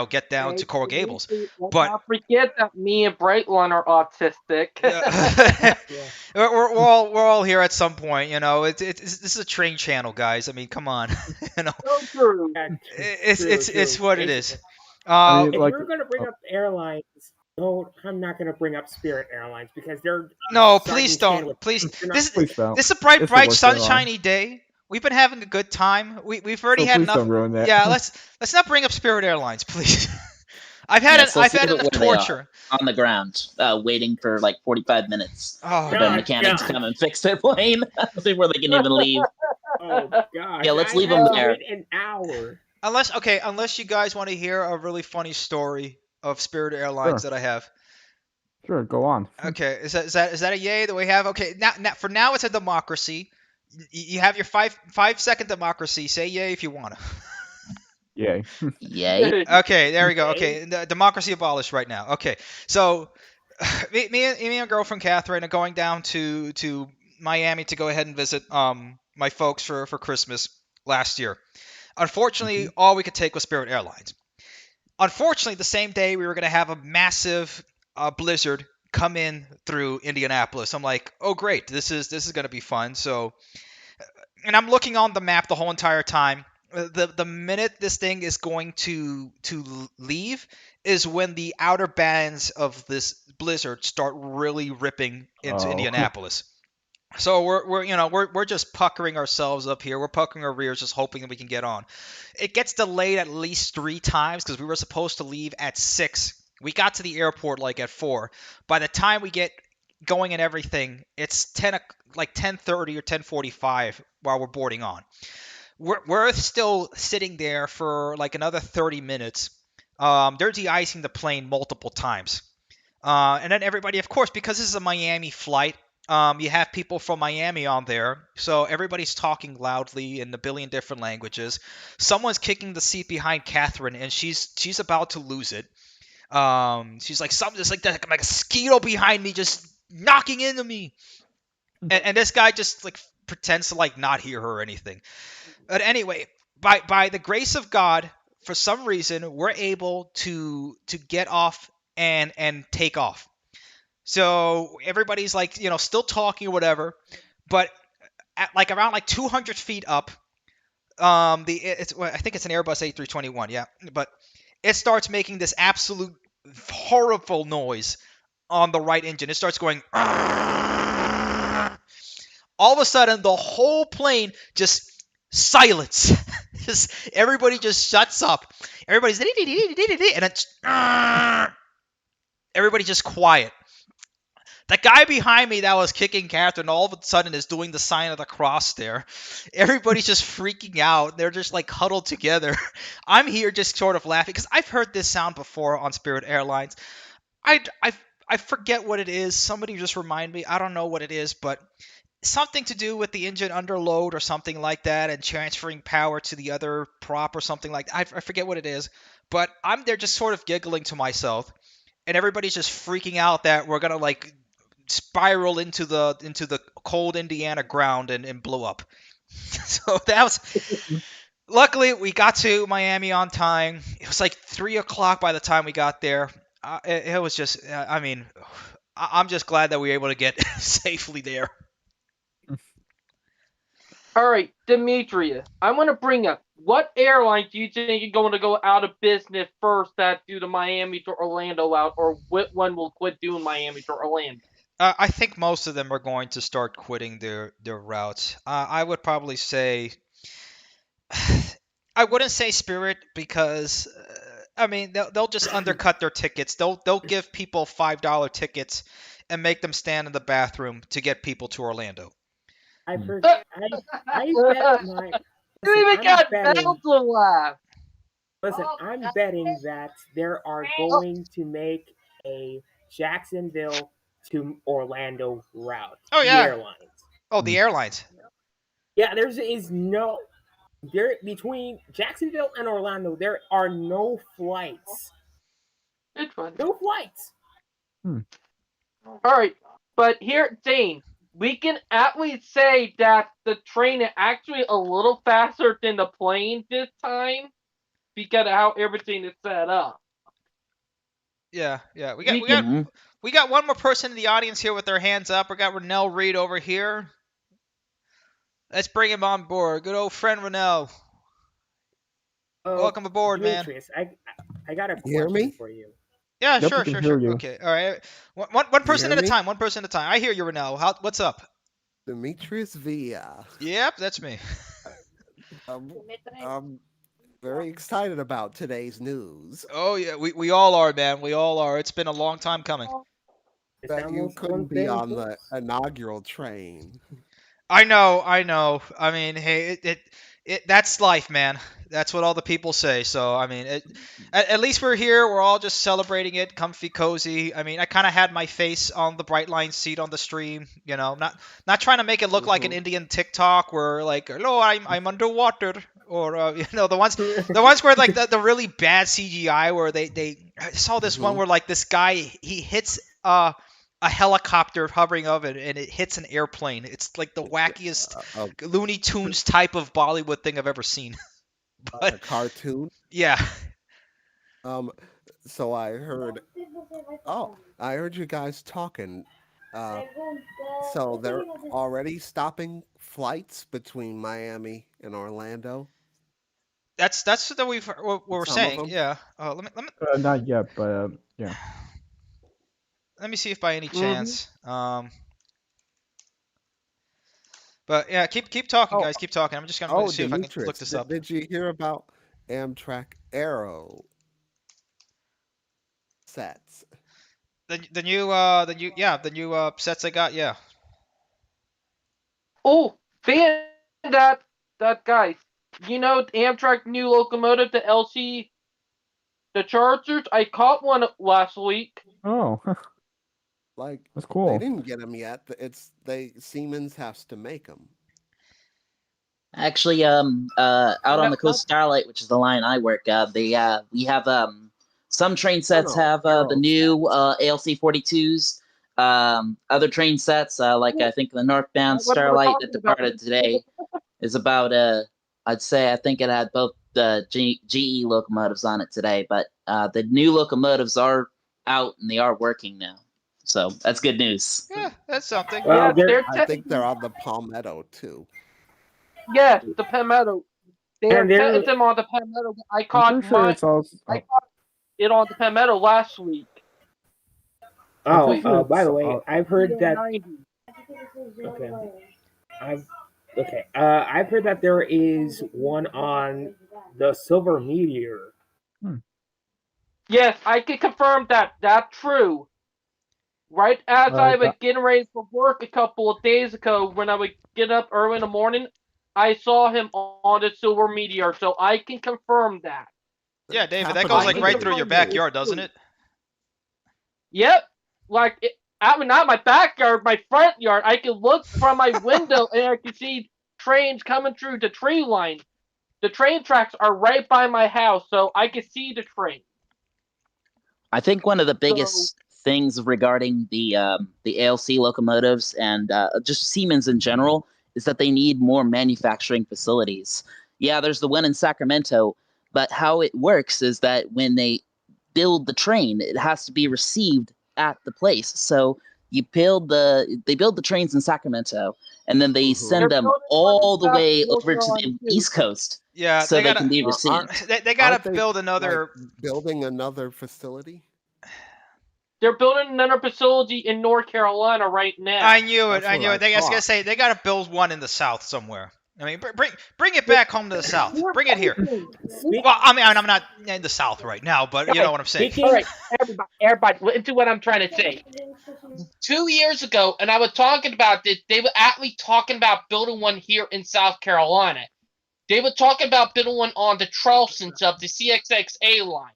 get down to Coral Gables. Let's But- not forget that me and Brightline are autistic. Yeah. we're all here at some point, you know. This is a train channel, guys. I mean, come on, you know. So true. Yeah, It's what it is. Basically. I Uh, mean, If like, you're gonna bring oh, up airlines, no, I'm not gonna bring up Spirit Airlines because they're no, please starting chain don't. with Please, they're not. please don't. this is a bright, It's the bright, worst airline. sunshiny day. We've been having a good time. We've already So had please enough. don't ruin that. Yeah, let's not bring up Spirit Airlines, please. Yes, let's I've leave had it enough where they are, torture. on the ground, waiting for like 45 minutes Oh for the man. God, mechanic to God. come and fix their plane before they can even leave. Oh gosh, Yeah, let's I leave had them to there. wait an hour. Unless you guys want to hear a really funny story of Spirit Airlines Sure, that I have. sure, go on. Okay, is that a yay that we have? Okay, now for now it's a democracy. You have your 5 second democracy. Say yay if you wanna. Yay. Yay. Okay, there we go. Okay. Okay, the democracy abolished right now. Okay, so me and my girlfriend Catherine are going down to Miami to go ahead and visit my folks for Christmas last year. Unfortunately, Mhm. all we could take was Spirit Airlines. Unfortunately, the same day we were going to have a massive blizzard come in through Indianapolis. I'm like, oh great, this is going to be fun. So, and I'm looking on the map the whole entire time. The minute this thing is going to leave is when the outer bands of this blizzard start really ripping into Oh. Indianapolis. So we're just puckering ourselves up here. We're puckering our rears, just hoping that we can get on. It gets delayed at least 3 times because we were supposed to leave at 6. We got to the airport like at 4. By the time we get going and everything, it's 10:30 or 10:45 while we're boarding on. We're still sitting there for like another 30 minutes. They're de-icing the plane multiple times. And then everybody, of course, because this is a Miami flight, you have people from Miami on there, so everybody's talking loudly in a billion different languages. Someone's kicking the seat behind Catherine, and she's about to lose it. She's like something just like that, like a mosquito behind me, just knocking into me, and this guy just like pretends to like not hear her or anything. But anyway, by the grace of God, for some reason, we're able to get off and take off. So everybody's like, still talking or whatever, but at like around like 200 feet up, I think it's an Airbus A321, yeah, but it starts making this absolute horrible noise on the right engine. It starts going. All of a sudden, the whole plane just silence. Just everybody just shuts up. Everybody's and it's everybody just quiet. The guy behind me that was kicking Catherine all of a sudden is doing the sign of the cross there. Everybody's just freaking out. They're just like huddled together. I'm here just sort of laughing because I've heard this sound before on Spirit Airlines. I, I, I forget what it is. Somebody just remind me. I don't know what it is, but something to do with the engine under load or something like that and transferring power to the other prop or something like that. I forget what it is. But I'm there just sort of giggling to myself. And everybody's just freaking out that we're gonna like spiral into the cold Indiana ground and blow up. So that was. Luckily, we got to Miami on time. It was like 3 o'clock by the time we got there. It was just. I mean, I'm just glad that we were able to get safely there. All right, Demetria, I want to bring up what airline do you think is going to go out of business first that do the Miami to Orlando out, or what one will quit doing Miami to Orlando? I think most of them are going to start quitting their routes. I would probably say. I wouldn't say Spirit because I mean they'll just undercut their tickets. They'll give people $5 tickets and make them stand in the bathroom to get people to Orlando. I Hmm. per- I bet my You listen. even got Mel to laugh. Listen, I'm betting that there are going to make a Jacksonville to Orlando route. Oh The yeah. airlines. Oh, Hmm. the airlines. Yeah, is no there between Jacksonville and Orlando. There are no flights. It's fun. No flights. All right, but here, Dane, we can at least say that the train is actually a little faster than the plane this time because of how everything is set up. Yeah, yeah. We got We we can got Mhm. We got one more person in the audience here with their hands up. We got Renell Reed over here. Let's bring him on board. Good old friend Renell. Welcome aboard, man. Demetrius, I got a You hear question me? for you. Yeah, Yep, we sure, can sure, hear sure. you. Okay, all right. One person hear at a me? time. One person at a time. I hear you, Renell. What's up? Demetrius Villa. Yep, that's me. I'm very excited about today's news. Oh yeah, we all are, man. We all are. It's been a long time coming. That you Estamos couldn't be on the contentos. inaugural train. I know. I mean, hey, that's life, man. That's what all the people say. So, I mean, at least we're here. We're all just celebrating it, comfy, cozy. I mean, I kind of had my face on the Brightline seat on the stream. You know, not trying to make it look like an Mhm. Indian TikTok where like, hello, I'm underwater, or the ones where like the really bad CGI where they I saw this one Mhm. where like this guy he hits a helicopter hovering over it and it hits an airplane. It's like the wackiest A, Looney Tunes type of Bollywood thing I've ever seen. a But cartoon. yeah, Um, so I heard. Oh, I heard you guys talking. Uh, so they're already stopping flights between Miami and Orlando. that's what what we're Some of saying. them. Yeah. Not yet, but yeah. Let me see if by any Mhm. chance. But yeah, keep talking, Oh, guys. Keep talking. I'm gonna see if I can look Demetrius, this up. did you hear about Amtrak Aero sets? The new sets I got. Yeah. Oh, fan that guy. You know Amtrak new locomotive, the LC, the Chargers. I caught one last week. Oh, Like that's they cool. didn't get them yet. Siemens has to make them. Actually, out on the Coast Starlight, which is the line I work at, we have some train sets no, have the Aero new ALC 42s. Other train sets, like I think the northbound What we're Starlight that talking about. departed today, is about I'd say I think it had both the GE locomotives on it today, but the new locomotives are out and they are working now, so that's good news. Yeah, that's something. Well, Yeah, they're they're I think they're on the Palmetto too. yes, the Palmetto. They're and they're testing them on the Palmetto. I'm pretty sure it's also. I caught it on the Palmetto last week. I'm oh pretty sure by it's, the way, I've heard that 90. okay. I've I've heard that there is one on the Silver Meteor. Yes, I can confirm that. That's true. Right as I was getting ready for work a couple of days ago, when I would get up early in the morning, I saw him on the Silver Meteor, so I can confirm that. Yeah, David, that Capital goes like right through Liberty your confirm that too. it's backyard, doesn't true. it? Yep. Like, I mean, not my backyard, my front yard. I can look from my window and I can see trains coming through the tree line. The train tracks are right by my house, so I can see the train. I think one of the So, biggest things regarding the ALC locomotives and just Siemens in general is that they need more manufacturing facilities. Yeah, there's the one in Sacramento, but how it works is that when they build the train, it has to be received at the place. So they build the trains in Sacramento, and then they Mhm. they're send them building one in all the South way North over to Carolina, the too. East Coast Yeah, so they they can gotta be Aren't received. they gotta aren't they build like another. building another facility? They're building another facility in North Carolina right now. I knew it. That's I what knew I it. I was gonna thought. say they gotta build one in the South somewhere. I mean, bring it back home to the South. Bring it here. Speak, Well, I mean, I'm not in the South right now, but you know what I'm saying. speaking All right, everybody, listen to what I'm trying to say. 2 years ago, and I was talking about this, they were actually talking about building one here in South Carolina. They were talking about building one on the Charleston of the CXXA line.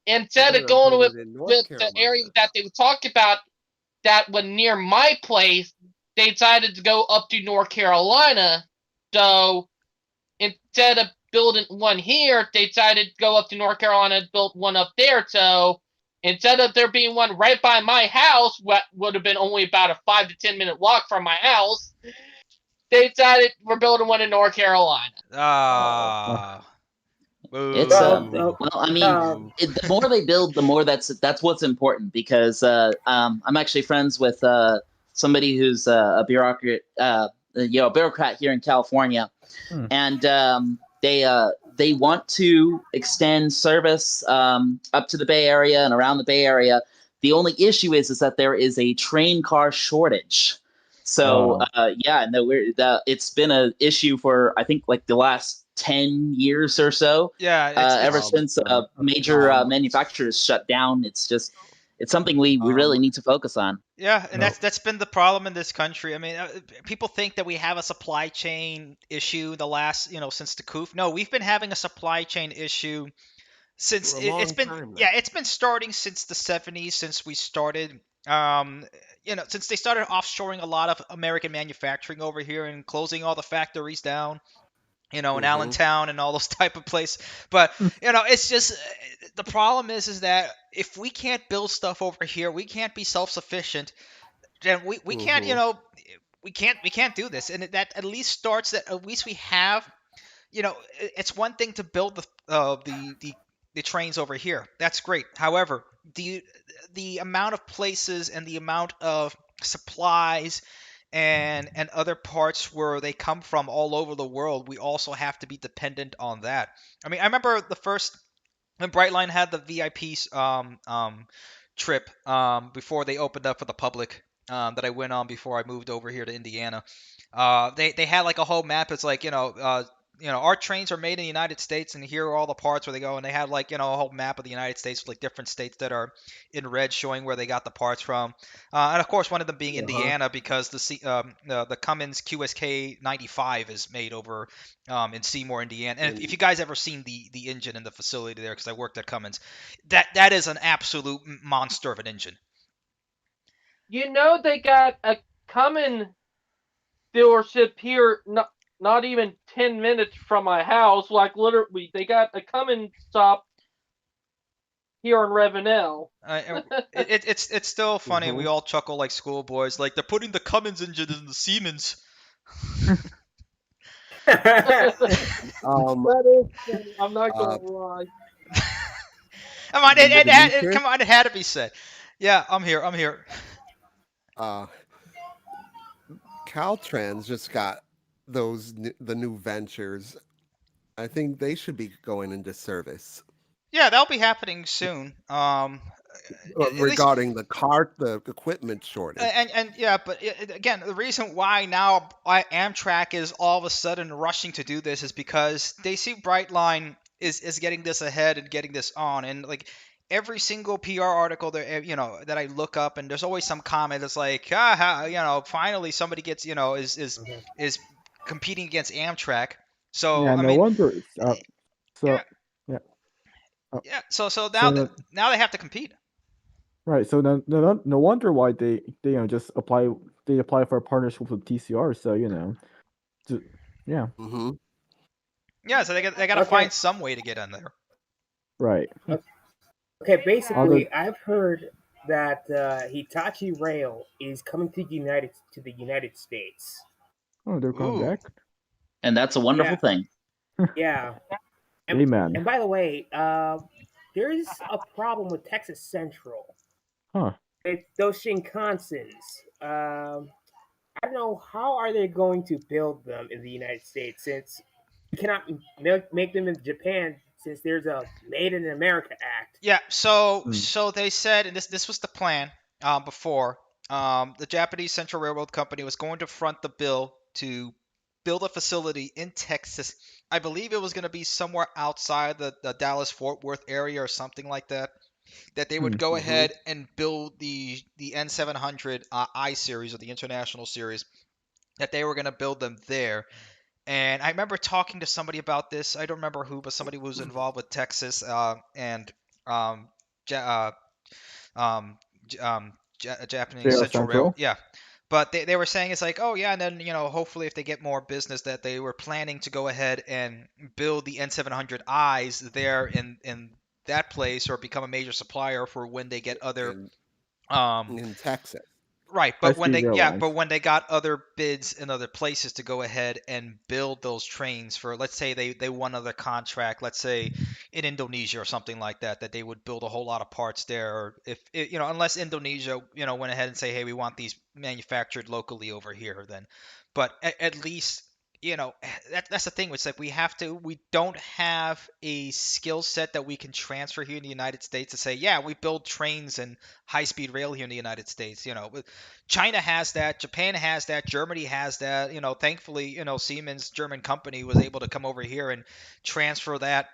Instead They're of gonna going build with it in North the area Carolina. that they were talking about that was near my place, they decided to go up to North Carolina. So instead of building one here, they decided to go up to North Carolina and build one up there. So instead of there being one right by my house, what would have been only about a 5 to 10 minute walk from my house, they decided we're building one in North Carolina. Oh, Ah, It's Well, Ooh. well, I mean, um, the more they build, the more that's what's important because I'm actually friends with somebody who's a bureaucrat, a bureaucrat here in California, Hmm. and they want to extend service up to the Bay Area and around the Bay Area. The only issue is that there is a train car shortage. So Oh, yeah, no, it's been an issue for I think like the last 10 years or so. Yeah, Ever it's Um, since major um, manufacturers shut down, it's something we really um, need to focus on. yeah, and no. that's been the problem in this country. I mean, people think that we have a supply chain issue the last, since the coup. No, we've been having a supply chain issue since for a it's long been, time yeah, now. it's been starting since the 70s, since we started um since they started offshoring a lot of American manufacturing over here and closing all the factories down, in Mm-hmm. Allentown and all those type of places. But it's just the problem is that if we can't build stuff over here, we can't be self-sufficient. Then we can't, Mm-hmm. we can't do this. And that at least starts that at least we have, it's one thing to build the trains over here. That's great. However, the amount of places and the amount of supplies and other parts where they come from all over the world, we also have to be dependent on that. I mean, I remember the first when Brightline had the VIP trip before they opened up for the public, that I went on before I moved over here to Indiana. They had like a whole map. It's like, our trains are made in the United States, and here are all the parts where they go. And they had like, a whole map of the United States with like different states that are in red, showing where they got the parts from. And of course, one of them being Uh-huh. Indiana, because the Cummins QSK 95 is made over in Seymour, Indiana. And if And you guys ever seen the engine in the facility there, because I worked at Cummins, that is an absolute monster of an engine. They got a Cummins dealership here, not even 10 minutes from my house. Like literally, they got a Cummins shop here in Ravenel. And it's still funny. We mm-hmm. all chuckle like schoolboys, like they're putting the Cummins engine in the Siemens. Um, That is funny. I'm not uh, gonna lie. Come on, Demetrius, come on, it had to be said. Yeah, I'm here. I'm here. uh, Caltrans just got the new ventures. I think they should be going into service. Yeah, that'll be happening soon. At least. Regarding the equipment shortage. And yeah, but again, the reason why now Amtrak is all of a sudden rushing to do this is because they see Brightline is getting this ahead and getting this on, and like every single PR article that that I look up, and there's always some comment that's like, finally somebody gets is competing against Amtrak. So Yeah, I no mean, wonder. yeah, So yeah. Uh, yeah. So so now now they have to compete. right. So no wonder why they just apply. They apply for a partnership with TCR. So ju- yeah. Mm-hmm. Yeah, so they got to okay. find some way to get in there. Right. Okay. Other. Basically, I've heard that Hitachi Rail is coming to the United States. Oh, they're coming Ooh. back. And that's a wonderful Yeah, thing. yeah. And Amen. by the way, there is a problem with Texas Central. Huh. It's those Shinkansens. I don't know how are they going to build them in the United States since you cannot make them in Japan since there's a Made in America Act. Yeah, so Hmm. so they said, and this was the plan before. The Japanese Central Railroad Company was going to front the bill to build a facility in Texas. I believe it was going to be somewhere outside the Dallas Fort Worth area or something like that. That they Hmm. would go Mm-hmm. ahead and build the N700 I series or the International series. That they were going to build them there. And I remember talking to somebody about this. I don't remember who, but somebody who was involved with Texas and um, ja- um, Japanese JR Central Rail. Central. Yeah. But they were saying it's like, oh, yeah, and then, hopefully if they get more business, that they were planning to go ahead and build the N700Is there in that place or become a major supplier for when they get other. in Um, in Texas. Right, but when high-speed they rail lines. when they got other bids in other places to go ahead and build those trains for, let's say they won another contract, let's say in Indonesia or something like that, that they would build a whole lot of parts there, or if unless Indonesia went ahead and say, hey, we want these manufactured locally over here, then, but at least that's the thing. It's like we don't have a skill set that we can transfer here in the United States to say, yeah, we build trains and high speed rail here in the United States. China has that, Japan has that, Germany has that. Thankfully, Siemens, German company, was able to come over here and transfer that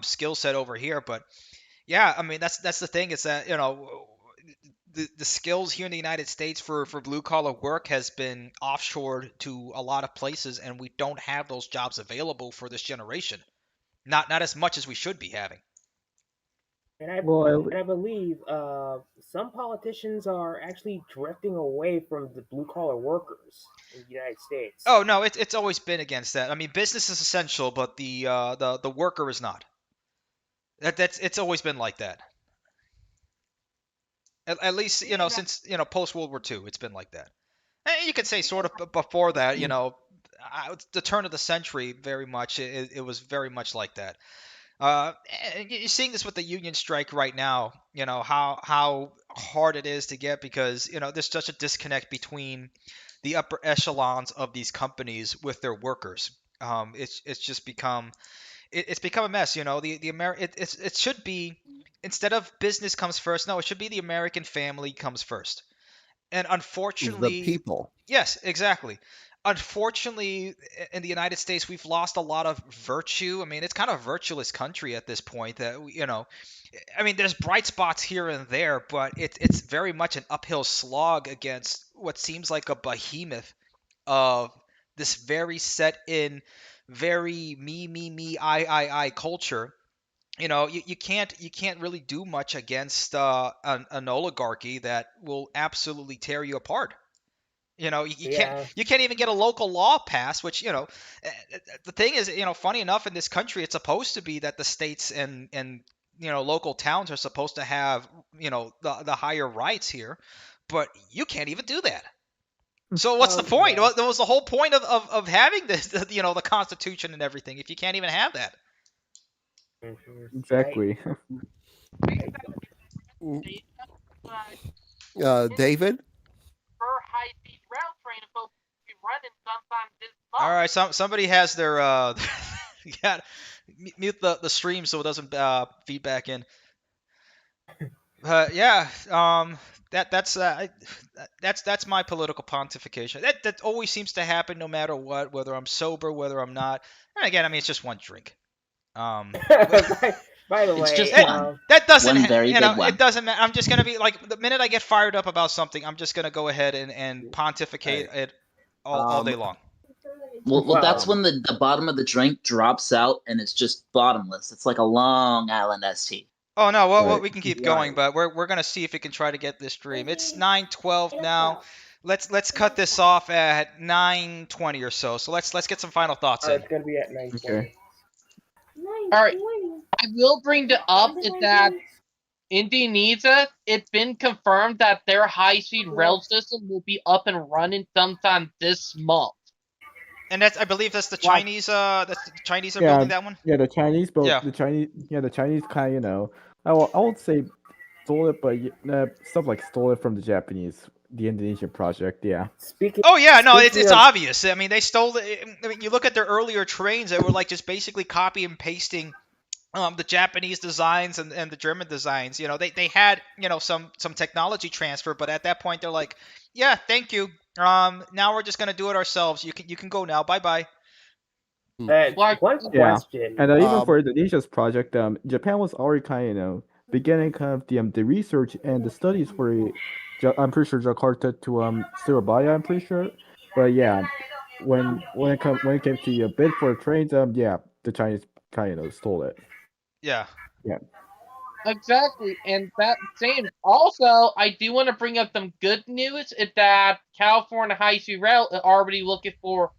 skill set over here. But yeah, I mean that's the thing, is that the skills here in the United States for blue collar work has been offshored to a lot of places, and we don't have those jobs available for this generation. Not as much as we should be having. Well, and I believe some politicians are actually drifting away from the blue collar workers in the United States. Oh no, it's always been against that. I mean, business is essential, but the worker is not. It's always been like that. At least since post World War II, it's been like that. And you could say sort of before that, the turn of the century, very much it was very much like that. Uh, and you're seeing this with the union strike right now. How hard it is to get, because there's such a disconnect between the upper echelons of these companies with their workers. It's just become it's become a mess. It should be, instead of business comes first, no, it should be the American family comes first. And The unfortunately, people. yes, exactly. Unfortunately, in the United States, we've lost a lot of virtue. I mean, it's kind of a virtueless country at this point. I mean, there's bright spots here and there, but it's very much an uphill slog against what seems like a behemoth of this very set in, very me, I culture. You can't really do much against an oligarchy that will absolutely tear you apart. You can't Yeah, you can't even get a local law passed, which the thing is, funny enough, in this country, it's supposed to be that the states and local towns are supposed to have the higher rights here, but you can't even do that. So what's the point? yeah. What was the whole point of having this, the Constitution and everything, if you can't even have that? I, exactly. I Mm, They David? for high-speed rail train is supposed to be running sometime this All month. right, somebody has their you got mute the stream so it doesn't feed back in. Yeah, that's my political pontification. That always seems to happen, no matter what, whether I'm sober, whether I'm not. And again, I mean, it's just one drink. by the It's way, just one. That doesn't, One very big it one. doesn't matter. I'm just gonna be like, the minute I get fired up about something, I'm just gonna go ahead and pontificate Hey, it all day um, long. Well, that's well, when the bottom of the drink drops out and it's just bottomless. It's like a Long Island ST. Oh no, well Right. we can keep going, right. but we're gonna see if we can try to get this stream. It's 9:12 now. Let's cut this off at 9:20 or so. So let's get some final thoughts in. it's gonna be at Okay. 9:20. All right, I will bring the up is that Indonesia, it's been confirmed that their high-speed rail system will be up and running sometime this month. And I believe that's the Like- Chinese. That's the Chinese are Yeah, building that one. yeah. The Chinese built Yeah. the Chinese kind of I would say stole it, but stuff like stole it from the Japanese, the Indonesian project. Yeah. Speaking. Oh yeah, no, speaking it's of, obvious. I mean, they stole it. I mean, you look at their earlier trains; they were like just basically copy and pasting the Japanese designs and the German designs. They had some technology transfer, but at that point they're like, yeah, thank you. Now we're just gonna do it ourselves. You can go now. Bye bye. Like- one Yeah. question. And even Um, for Indonesia's project, Japan was already kind of beginning kind of the research and the studies for I'm pretty sure Jakarta to Surabaya. I'm pretty sure, but yeah, when it came to a bid for trains, yeah, the Chinese kind of stole it. Yeah. Yeah. Exactly, and that same. Also, I do want to bring up some good news. Is that California High-Speed Rail is already looking for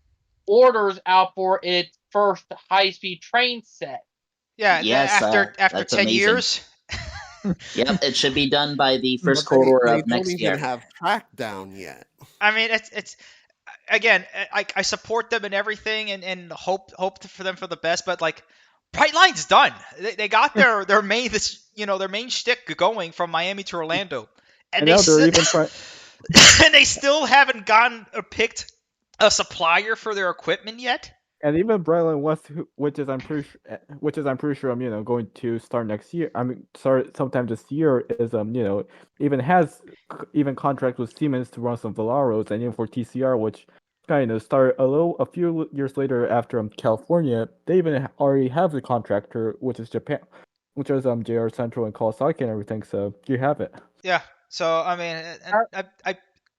orders out for its first high-speed train set. Yeah. Yes, After that's 10 amazing. years. Yep, it should be done by the first But they, quarter they of don't next even year. have track down yet. I mean, it's again, I support them and everything, and hope for them for the best. But like, Brightline's done. They got their main their main shtick going from Miami to Orlando, and And now they're even trying. and they still haven't gotten or picked a supplier for their equipment yet. And even Brightline West, which is I'm pretty sure going to start next year. I mean, start sometime this year is even has even contract with Siemens to run some Velaros, and even for TCR, which kind of started a few years later after California. They even already have the contractor, which is Japan, which is JR Central and Kawasaki and everything. So you have it. Yeah. So I mean,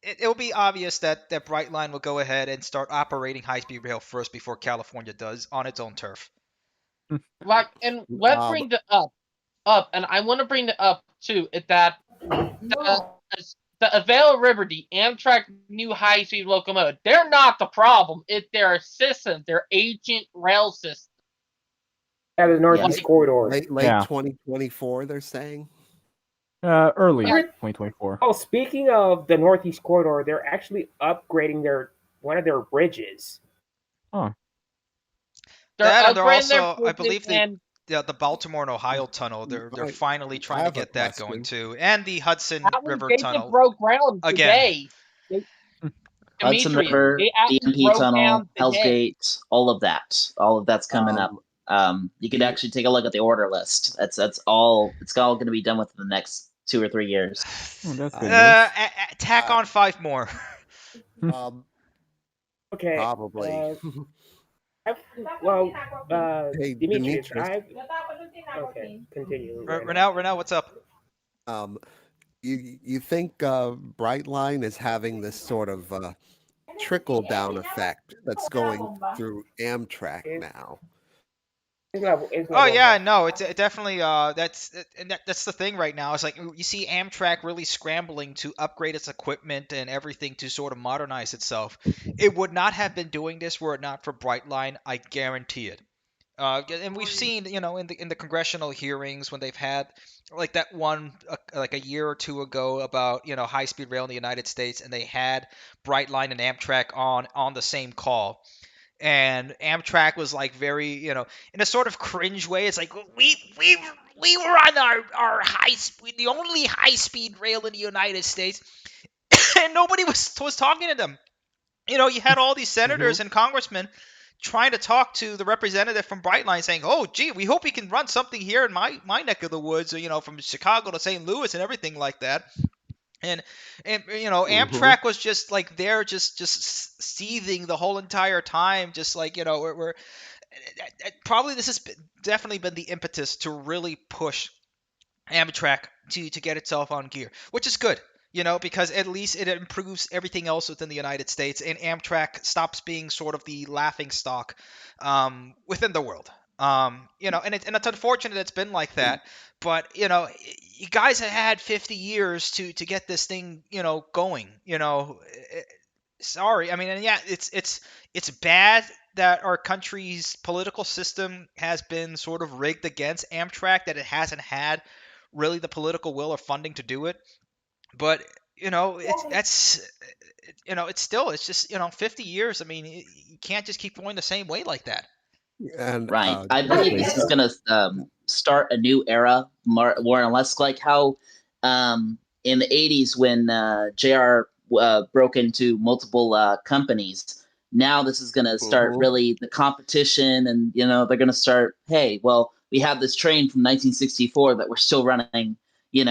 it'll be obvious that Brightline will go ahead and start operating high-speed rail first before California does on its own turf. Like, and let's Um, bring the up, and I want to bring it up too. Is that the availability, Amtrak new high-speed locomotive, they're not the problem. It's their system, their ancient rail system. Yeah, the Northeast Yes. Corridor. late Yeah. 2024, they're saying. Early Yeah. 2024. Oh, speaking of the Northeast Corridor, they're actually upgrading one of their bridges. Oh, They're That, and they're upgrading their also, I bridges, believe, and the Baltimore and Ohio tunnel. They're I- finally I trying to have a get that going question. too, and the Hudson that one River they just tunnel broke ground again. today. Hudson Demetrius, River, they actually DMP broke Tunnel, down Hell's today. Gate, all of that's coming up. You could you- actually take a look at the order list. That's all. It's all going to be done within the next 2 or 3 years. that's good news. Tack on 5 more. Um, Okay. probably. Well, Hey, Demetrius, Demetrius. Okay, continue. Renell, what's up? Um, you think Brightline is having this sort of trickle down effect that's going through Amtrak now? Oh yeah, no, it definitely that's the thing right now. It's like you see Amtrak really scrambling to upgrade its equipment and everything to sort of modernize itself. It would not have been doing this were it not for Brightline. I guarantee it. And we've seen, in the congressional hearings when they've had like that one like a year or two ago about high speed rail in the United States, and they had Brightline and Amtrak on the same call. And Amtrak was like very, in a sort of cringe way. It's like we were on our high speed, the only high speed rail in the United States, and nobody was talking to them. You had all these senators and congressmen trying to talk to the representative from Brightline, saying, "Oh, gee, we hope we can run something here in my neck of the woods, from Chicago to St. Louis and everything like that." And Amtrak was just like there, just seething the whole entire time, just like we're probably this has definitely been the impetus to really push Amtrak to get itself on gear, which is good, because at least it improves everything else within the United States, and Amtrak stops being sort of the laughing stock within the world. And it's unfortunate it's been like that, but you guys have had 50 years to get this thing going. Sorry, I mean, and yeah, it's bad that our country's political system has been sort of rigged against Amtrak, that it hasn't had really the political will or funding to do it. But it's just 50 years. I mean, you can't just keep going the same way like that. And Right. I believe this is going to start a new era, more or less like how in the 80s when JR broke into multiple companies. Now this is going to start really the competition, and they're going to start, hey, well, we have this train from 1964 that we're still running, in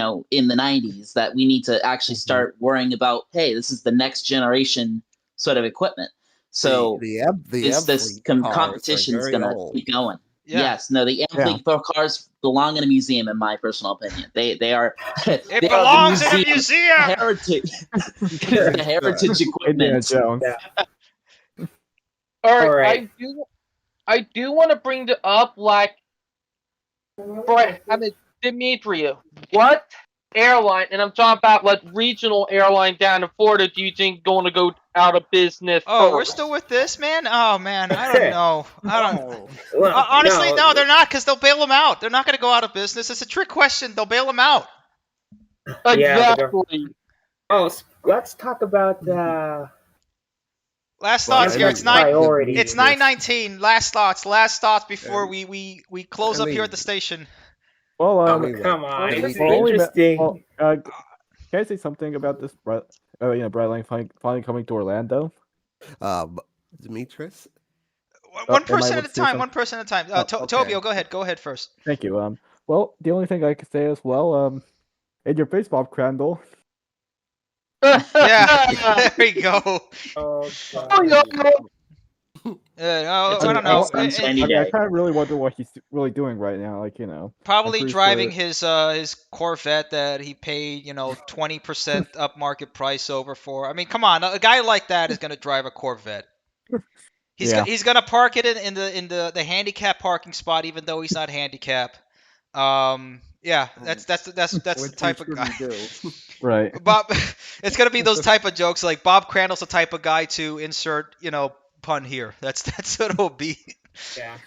the 90s, that we need to actually start worrying about, hey, this is the next generation sort of equipment. So this competition is going to keep going. Yeah. Yes, no, the Fleet cars belong in a museum, in my personal opinion. They are. It belongs in a museum. Heritage, the heritage equipment. All right. I do want to bring it up, like, Demetria, what airline, and I'm talking about like regional airline down in Florida, do you think going to go out of business Oh, we're first? still with this, man? Oh, man, I don't know. I don't. Oh, Well, Honestly, no, no, they're not, because they'll bail them out. They're not going to go out of business. It's a trick question. They'll bail them out. yeah, Exactly. let's talk about Last Well, thoughts I here. mean, It's nine. priority. It's 9:19. Last thoughts. Last thoughts before we close I up here mean- at the station. Well, I Oh, mean, come on, like, this is for only interesting. can I say something about this? Brightline finally coming to Orlando. Demetrius. One am I person able at a to say time. something? One person at a time. Okay. Tobio, go ahead. Go ahead first. Thank you. Well, the only thing I could say as well, in your face, Bob Crandall. Yeah, there you go. Oh, Oh, God. yeah. It's I a don't nice know. sunshiny I day. kind of really wonder what he's really doing right now. Like, I'm Probably pretty driving sure- his Corvette that he paid 20% up market price over for. I mean, come on, a guy like that is gonna drive a Corvette. Yeah. He's gonna park it in the handicap parking spot, even though he's not handicapped. Yeah, that's the type of guy. Right. Bob, it's gonna be those type of jokes like Bob Crandall's the type of guy to insert pun here. That's what it'll be. Yeah.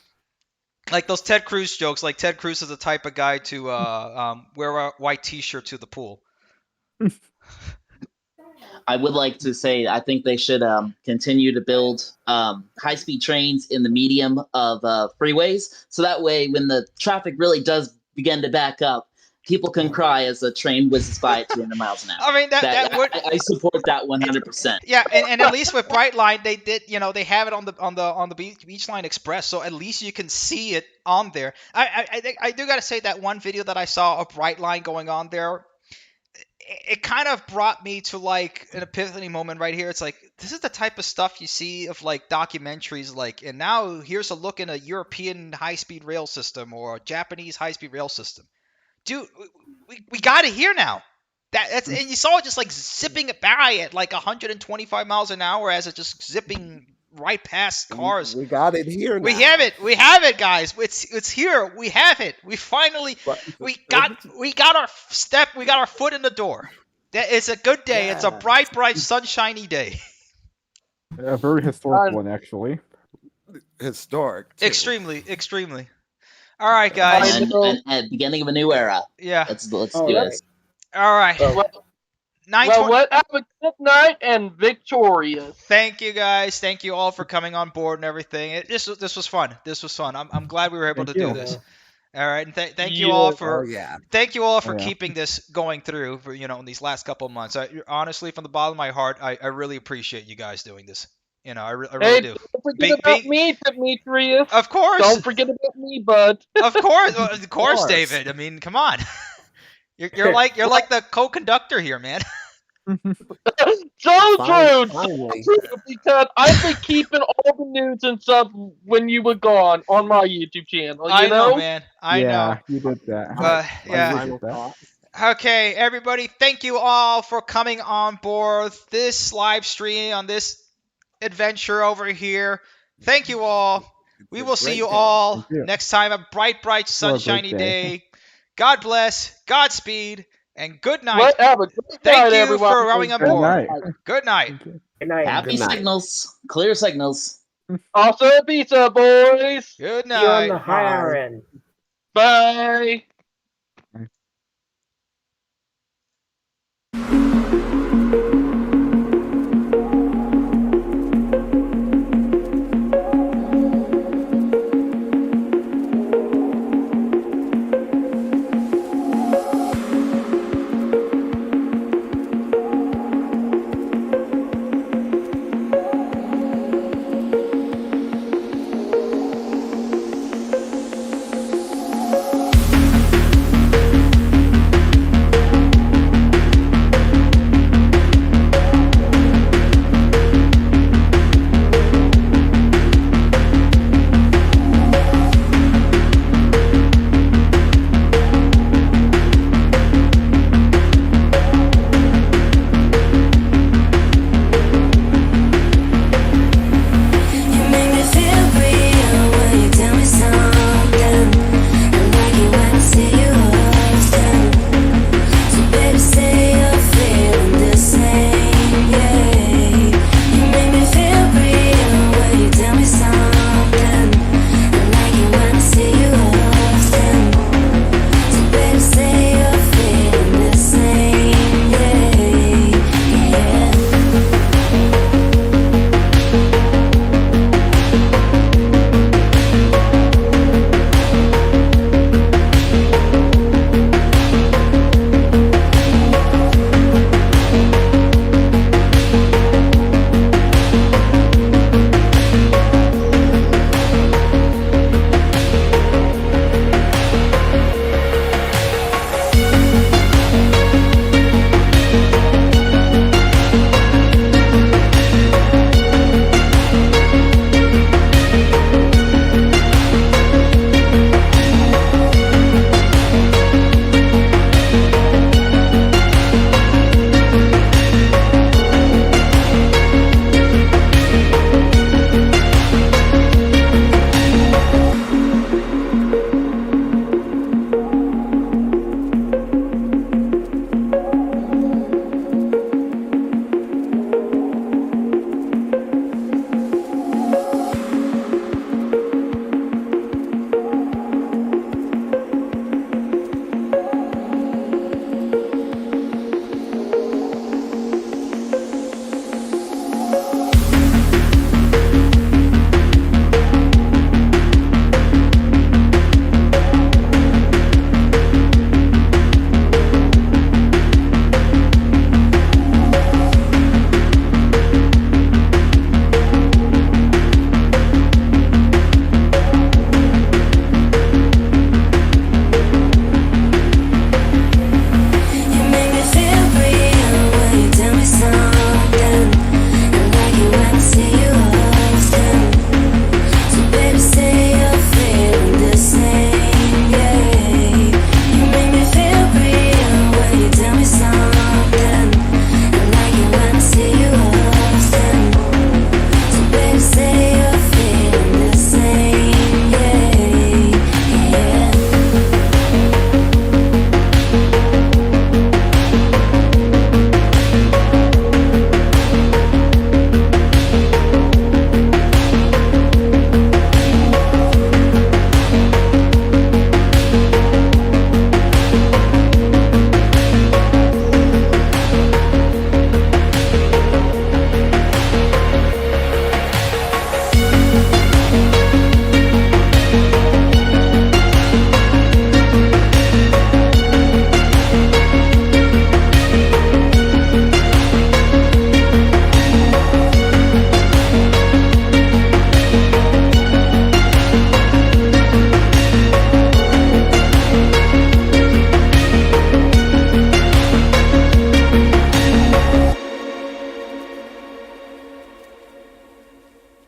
Like those Ted Cruz jokes. Like Ted Cruz is the type of guy to wear a white T-shirt to the pool. I would like to say I think they should continue to build high-speed trains in the medium of freeways, so that way when the traffic really does begin to back up, people can cry as a train whizzes by at 200 miles an hour. I mean that would. I support that 100%. Yeah, and at least with Brightline, they did, they have it on the Beachline Express, so at least you can see it on there. I do gotta say that one video that I saw of Brightline going on there, it kind of brought me to like an epiphany moment right here. It's like this is the type of stuff you see of like documentaries, like, and now here's a look in a European high-speed rail system or a Japanese high-speed rail system. Dude, we got it here now. That's and you saw it just like zipping it by at like 125 miles an hour as it's just zipping right past cars. We got it here now. We have it, guys. It's here. We have it. We finally we got our foot in the door. It's a good day. It's a bright, sunshiny day. A very historic one, actually. Historic. Too. Extremely. All right, guys. And beginning of a new era. Yeah. Let's do this. All right. Well, what have a good night and victorious. Thank you, guys. Thank you all for coming on board and everything. This was fun. I'm glad we were able to do this. All right, and thank you all for keeping this going through for in these last couple of months. Honestly, from the bottom of my heart, I really appreciate you guys doing this. I really do. Don't forget about me, Demetrius. Of course. Don't forget about me, bud. Of course, David. I mean, come on. You're like the co-conductor here, man. So true. Finally. Because I've been keeping all the news and stuff when you were gone on my YouTube channel. You know, man. I know. You did that. Yeah. Okay, everybody. Thank you all for coming on board this live stream on this adventure over here. Thank you all. We will see you all next time. A bright, sunshiny day. God bless, Godspeed, and good night. Thank you for rowing aboard. Good night. Good night. Happy signals. Clear signals. Also pizza, boys. Good See you on night. the higher end. Bye.